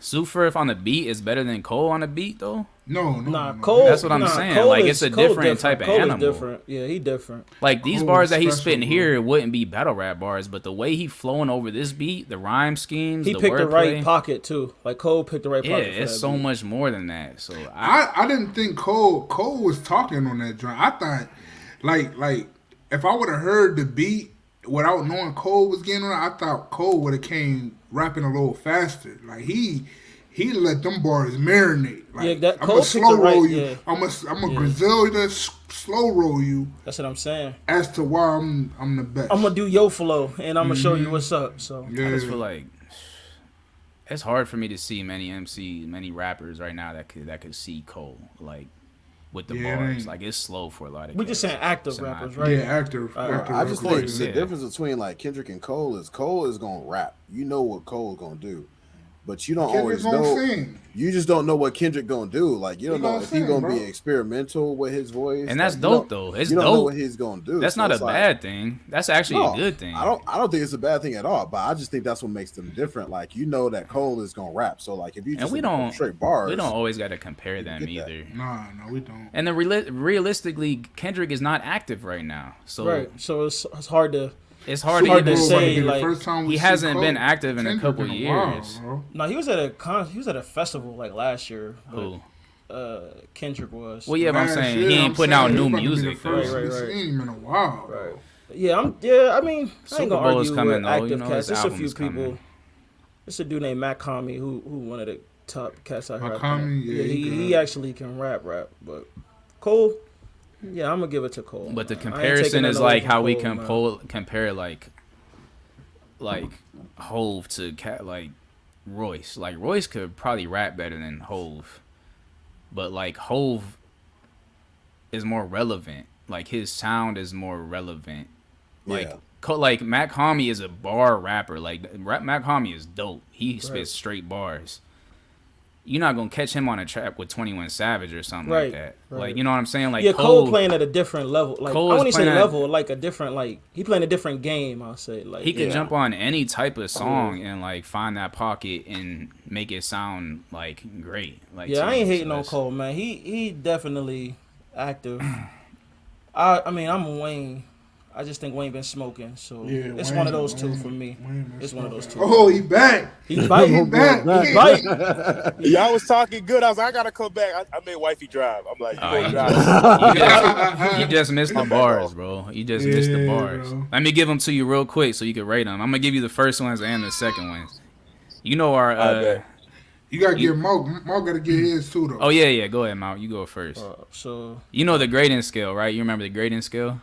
Sue Surf on the beat is better than Cole on the beat though? No. Cole. That's what I'm saying. Cole like it's a different type of Cole animal. Is different. Yeah, he different. Like these bars that he's spitting here wouldn't be battle rap bars, but the way he flowing over this beat, the rhyme schemes, he picked the right pocket too. Like Cole picked the right pocket. Yeah, it's so much more than that. So I didn't think Cole was talking on that joint. I thought like if I would have heard the beat without knowing Cole was getting on it, I thought Cole would have came rapping a little faster. Like he let them bars marinate. Like, Yeah, that I'm Cole gonna picked slow the right- roll you. yeah. I'm a Griselda slow roll you That's what I'm saying. as to why I'm the best. I'm gonna do your flow, and I'm gonna show you what's up. So I just feel like it's hard for me to see many rappers right now that could see Cole like with the Yeah, it bars. ain't- Like it's slow for a lot of. we just cats. saying active It's in my rappers, opinion. right? Yeah, actor. I just think course, the yeah. difference between like Kendrick and Cole is gonna rap. You know what Cole's gonna do, but you don't Kendrick always gonna know. sing. You just don't know what Kendrick gonna do. Like you don't He know gonna if he's sing, gonna bro. be experimental with his voice. And that's Like, dope though. It's you don't know dope. what he's gonna do. That's So not a it's like- bad thing. That's actually No, a good thing. I don't think it's a bad thing at all. But I just think that's what makes them different. Like you know that Cole is gonna rap. So like if you just And we listen to don't straight bars, We don't always got to compare them get that. either. Nah, we don't. And then realistically, Kendrick is not active right now, so Right. So it's hard to. it's hard Hard to to even say, say. like, first time we he see hasn't Cole, been active in a Kendrick couple in a while, years. bro. No, he was at a festival like last year. Who? Kendrick was. Well, yeah, but I'm Last saying year, he ain't putting out saying new he about to be the music. first Right, we right. seen him in a while. Right. Yeah, I mean, I ain't Super gonna Bowl is argue coming, with though. active You know, cats. his There's a few album's people. coming. There's a dude named Matt Comey who one of the top cats out here. I Comey, think. yeah, he actually can rap, but Cole. Yeah, I'm gonna give it to Cole. But the man. I ain't comparison taking is that away like from how we Cole, man. compare like Hove to like Royce. Like Royce could probably rap better than Hove, but like Hove is more relevant. Like his sound is more relevant. Like Yeah. like Matt Comey is a bar rapper. Like Matt Comey is dope. He spits Right. straight bars. You're not gonna catch him on a track with 21 Savage or something Right, like that. right. Like you know what I'm saying? Like Yeah, Cole playing at a different level. Like Cole I is wouldn't say playing at- level, like a different like he playing a different game. I'll say like he could Yeah. jump on any type of song and like find that pocket and make it sound like great. Like Yeah, to I me, ain't so hating on that's- Cole, man. He definitely active. I mean I'm Wayne. I just think Wayne been smoking, so Yeah, it's Wayne- one of those two Wayne- for me. Wayne been It's one of those two. Oh, he back. He biting. He back. He biting. Y'all was talking good. I was like, I gotta come back. I made wifey drive. I'm like, you Oh, go you drive. You just missed the bars, bro. You just missed the Yeah, bars. bro. Let me give them to you real quick so you can rate them. I'm gonna give you the first ones and the second ones. You know our. bet. You gotta get Mo. Mo gotta get his too, though. Oh yeah. Go ahead, Mount. You go first. So You know the grading scale, right? You remember the grading scale?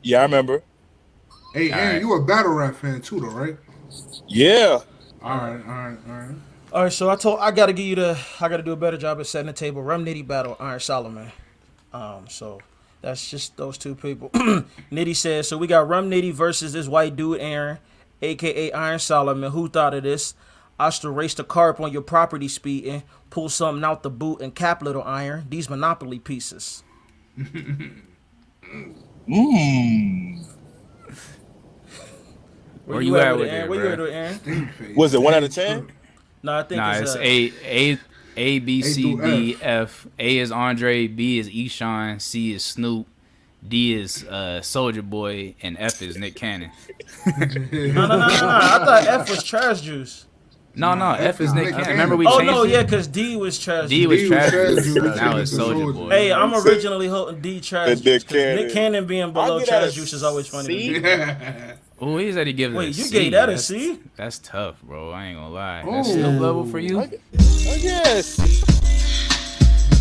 Yeah, I remember. Hey, Aaron, right. you a battle rap fan too, though, right? Yeah. All right. all right, so I gotta do a better job at setting the table. Rum Nitty battle Iron Solomon. So that's just those two people. Nitty says, so we got Rum Nitty versus this white dude Aaron, aka Iron Solomon. Who thought of this? I should race the carp on your property speeding, pull something out the boot and cap little Iron. These Monopoly pieces. Where you at with Aaron? it, Where you bro? at with Aaron? Stink face. Was it 1 out of 10? No, I think Nah, it's it's A B C through D F. A is Andre, B is Eshawn, C is Snoop, D is Soldier Boy, and F is Nick Cannon. No. I thought F was trash juice. No, F is Nick Nick Cannon. Cannon. Remember we Oh changed no, it? yeah, because D was trash D juice. was D was trash. trash juice. Now it's It's Soldier Soulja Boy. Hey, I'm originally holding D trash Nick juice. 'Cause Cannon. Nick Cannon being below I'll get that trash a juice is always funny C. to me. Oh, he said he give it Wait, a you C. gave that a That's- C? That's tough, bro. I ain't gonna lie. That's Oh. Snoop level for you? Yes.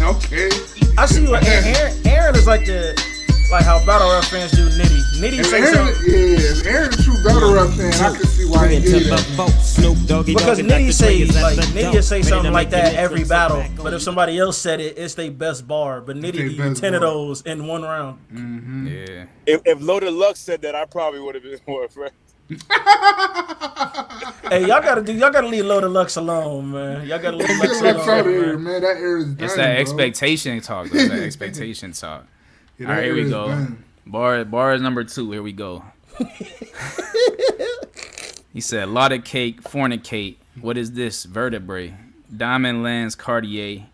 Okay. I see what Aaron is like how battle rap fans do Nitty. Nitty If say Aaron, something if Aaron a true battle rap fan, I can see why he did that. because Nitty say something like that every battle. But if somebody else said it, it's their best bar. But Nitty their give you best 10 of bar. those in one round. Yeah. If Loaded Lux said that, I probably would have been more afraid. Hey, y'all gotta leave Loaded Lux alone, man. Y'all gotta leave Lux Get Lux out of here, alone, man. man. That air is done, It's that bro. expectation talk. Though. That expectation talk. Yeah, All right, that here air we is go. done. Bar is number 2. Here we go. He said, lot of cake, fornicate. What is this? Vertebrae. Diamond Lands, Cartier.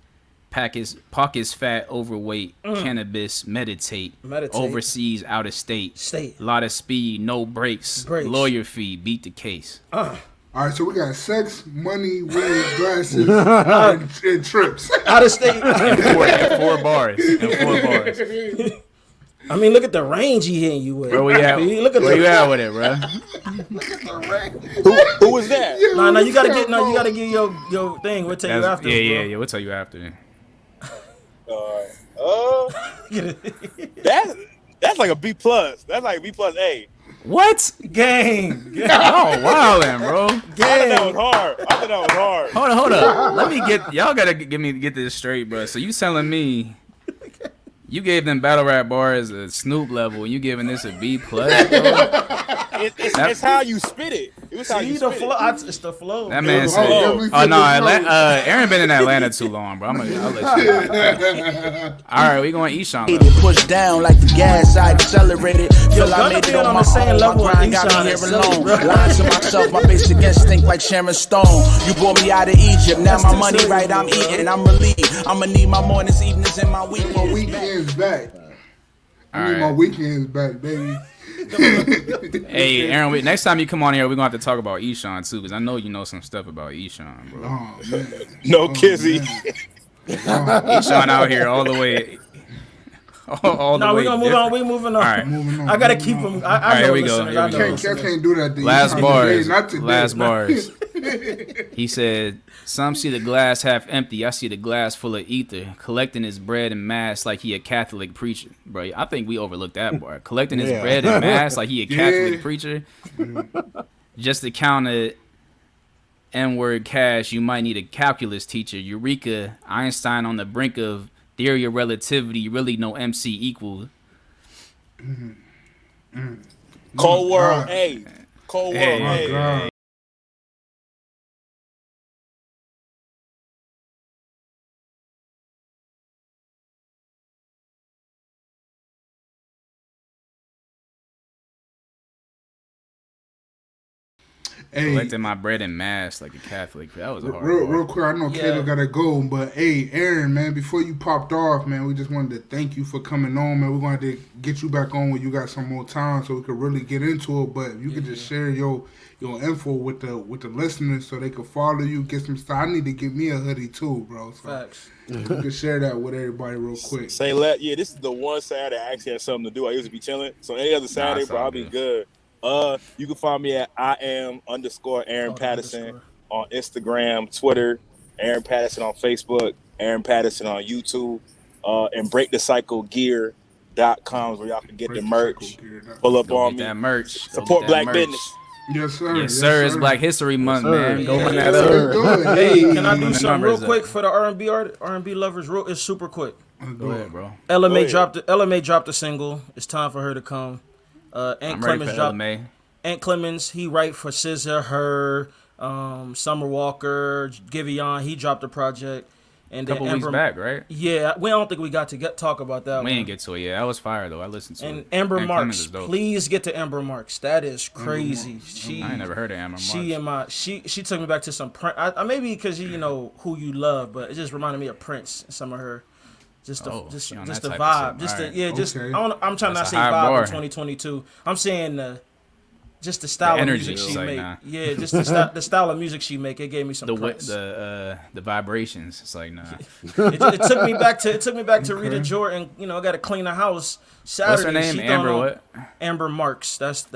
Pockets fat, overweight. Cannabis, meditate. Overseas, out of state. Lot of speed, no brakes. Lawyer fee, beat the case. All right, so we got sex, money, weed, glasses, and trips. Out of state. And four bars. I mean, look at the range he hitting you with. Bro, where you at with it, bro? Who was that? No, you gotta get your thing. We'll tell you after. Yeah. We'll tell you after. That's like a B plus. That's like B plus A. What? Gang. Oh, wow, then, bro. I thought that was hard. Hold up. Let me y'all gotta get this straight, bro. So you telling me you gave them battle rap bars a Snoop level, and you giving this a B plus, bro? It's how you spit it. It's the flow. That man said, "Oh no, Aaron been in Atlanta too long, bro. I'll let you." All right, we going Eshawn. Push down like the gas side accelerated. Feel I made it on the same level as Eshawn. Lying to myself, my basic instinct like Sharon Stone. You brought me out of Egypt, now my money right, I'm eating, I'm relieved. I'ma need my mornings, evenings, and my weekends. My weekend's back. I need my weekends back, baby. Hey, Aaron, next time you come on here, we're going to have to talk about Eshawn, too, because I know you know some stuff about Eshawn, bro. Oh, man. No kizzy. Eshawn out here all the way. All the way we're going to move on. We're moving on. All right. I got to keep him. All right, here we go. Can't do that. Last bars. He said, some see the glass half empty. I see the glass full of ether. Collecting his bread and mass like he a Catholic preacher. Bro, I think we overlooked that bar. Collecting his bread and mass like he a Catholic preacher. Just to count a N-word cash, you might need a calculus teacher. Eureka, Einstein on the brink of theory of relativity. Really no MC equal. Cold World A. Cold World A. Collecting my bread and mass like a Catholic. That was a hard real quick, I know Kato gotta go, but hey, Aaron, man, before you popped off, man, we just wanted to thank you for coming on, man. We're going to get you back on when you got some more time so we could really get into it. But if you could just share your info with the listeners so they could follow you, get some stuff. I need to get me a hoodie too, bro. So facts. You can share that with everybody real quick. This is the one Saturday I actually had something to do. I used to be chilling. So any other Saturday, bro, I'll be good. You can find me at @Aaron Patterson on Instagram, Twitter, Aaron Patterson on Facebook, Aaron Patterson on YouTube, and BreakTheCycleGear.com where y'all can get the merch. Pull up on me. That merch. Support black business. Yes, sir. Yes, sir. It's Black History Month, man. Go run that up. Hey, can I do something real quick for the R&B lovers? It's super quick. Go ahead, bro. Ella May dropped a single. It's time for her to come. Ant Clemens, he write for SZA, her, Summer Walker, Giveon. He dropped a project. And a couple weeks back, right? Yeah, I don't think we got to talk about that. We didn't get to it. Yeah, that was fire though. I listened to it. And Amber Marks, please get to Amber Marks. That is crazy. I ain't never heard of Amber Marks. She took me back to some Prince. Maybe because you know who you love, but it just reminded me of Prince and some of her. Just the vibe. I'm trying not to say vibe in 2022. I'm saying just the style of music she make. Yeah, just the style of music she make. It gave me some Prince. The vibrations. It's like nah. it took me back to Rita Jordan. You know, I got to clean the house Saturday. What's her name? Amber what? Amber Marks. That's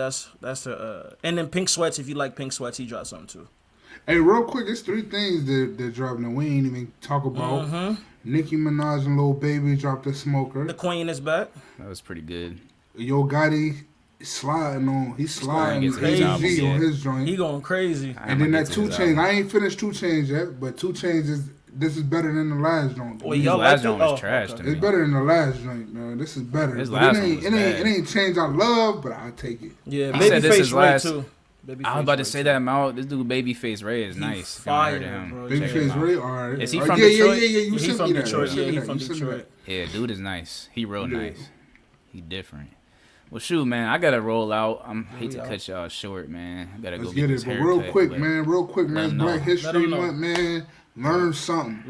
her. And then Pink Sweats. If you like Pink Sweats, he dropped something too. Hey, real quick, it's 3 things that dropped that we ain't even talk about. Mm-hmm. Nicki Minaj and Lil Baby dropped a smoker. The Queen is back. That was pretty good. Yo Gotti sliding crazy on his joint. He going crazy. And then that 2 Chainz. I ain't finished 2 Chainz yet, but 2 Chainz is better than the last joint. Well, the last joint was trash to me. It's better than the last joint, man. This is better. His last one was it ain't Chainz I love, but I'll take it. Yeah, Babyface Ray too. I was about to say that mouth. This dude Babyface Ray is nice. Fire, Babyface Ray, alright. Is he from Detroit? Yeah. You he from Detroit. Yeah, he from Detroit. Yeah, dude is nice. He real nice. He different. Well, shoot, man, I gotta roll out. I hate to cut y'all short, man. I gotta go get this haircut. Real quick, man. It's Black History Month, man. Learn something.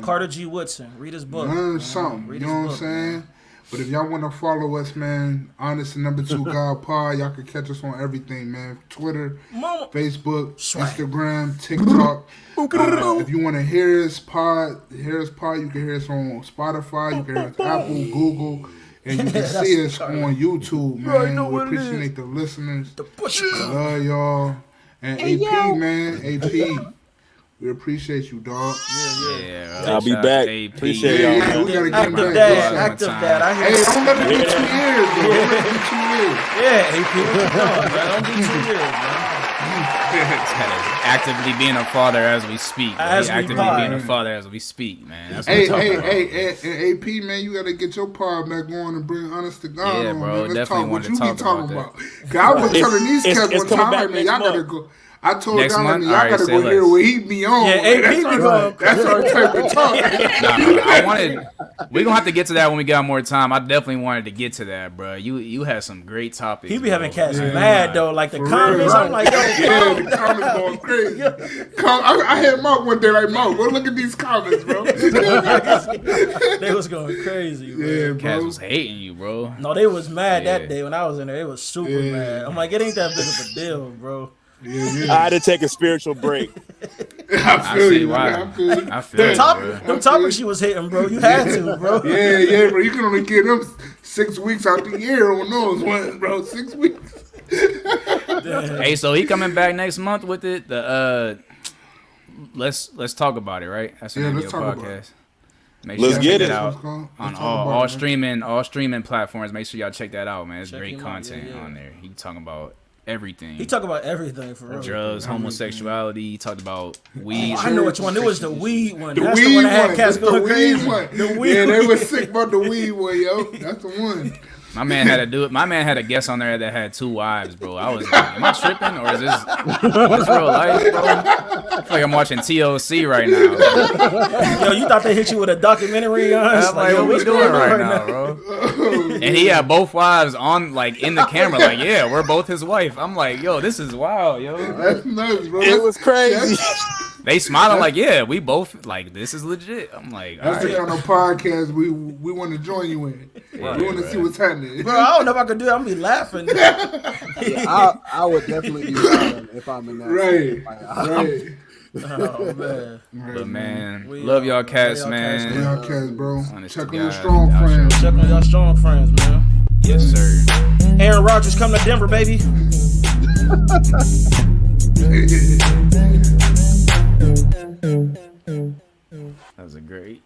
Carter G. Woodson. Read his book. Learn something. You know what I'm saying? But if y'all want to follow us, man, Honest and Number 2 God Pod, y'all can catch us on everything, man. Twitter, Facebook, Instagram, TikTok. If you want to hear us pod, you can hear us on Spotify. You can hear us Apple, Google. And you can see us on YouTube, man. We appreciate the listeners. Love y'all. And AP, man. AP. We appreciate you, dog. Yeah, I'll be back. Appreciate y'all. Yeah, we gotta get him back. Active dad. I hear Hey, don't let me be 2 years, bro. Don't let me be 2 years. Yeah, AP. What you doing, man? Don't be 2 years, man. Actively being a father as we speak. As we actively pod. being a father as we speak, man. That's what Hey, we're talking about. hey, AP, man, you gotta get your pod back going and bring honest to God Yeah, on, bro, man. Let's definitely talk what wanted you to be talk talking about about. Cause I was telling these it's cats one coming time, back man, y'all next gotta month. go. I told Next y'all, month? y'all Alright, gotta say go less. hear what he be on. Yeah, man. AP be going That's our type of talk. We're gonna have to get to that when we got more time. I definitely wanted to get to that, bro. You had some great topics. He be bro. having cats mad though, like the For comments. real. I'm like, yo, Yeah, the comments going crazy. I had Mark one day like, Mark, go look at these comments, bro. they was going crazy, bro. Yeah, Cats bro. was hating you, bro. No, they was mad Yeah. that day when I was in there. They was super mad. I'm like, it ain't that big of a deal, bro. Yeah. I had to take a spiritual break. I I feel see you, why. man. I feel you. I feel you, bro. Them topics she was hitting, bro. You had to, bro. Yeah, bro. You can only get them 6 weeks out the year on those ones, bro. 6 weeks. Hey, so he coming back next month with it. Let's talk about it, right? That's the name of let's your talk about podcast. Make Let's y'all get check it. out Let's on talk all about it, streaming platforms. Make sure y'all check that out, man. It's Check great him out, content yeah. on there. He talking about everything. He talk about everything for real. drugs, homosexuality. He talked about weed. I know which one. It was the weed one. The That's weed the one that had one. cats That's the going weed crazy. one. The weed Yeah, they one. was sick about the weed one, yo. That's the one. My man had to do it. My man had a guest on there that had 2 wives, bro. I was like, am I tripping or is this real life, bro? I feel like I'm watching TLC right now. Yo, you thought they hit you with a documentary on? I'm like, what we what's doing going on right now, bro? And he had both wives on, like, in the camera, like, yeah, we're both his wife. I'm like, yo, this is wild, yo. That's nuts, bro. It was crazy. They smiling like, yeah, we both, like, this is legit. I'm like, all That's the right. kind of podcast we want to join you in. We want to see what's happening. Bro, I don't know if I could do that. I'm gonna be laughing. I would definitely be laughing if I'm in that. Right, Like, right. Oh man. But, man, We, love y'all cats, love y'all man. cats, Y'all cats, bro. Honest Check to on your God, strong y'all friends. Check on y'all strong friends, man. Yes, sir. Aaron Rodgers come to Denver, baby. That was a great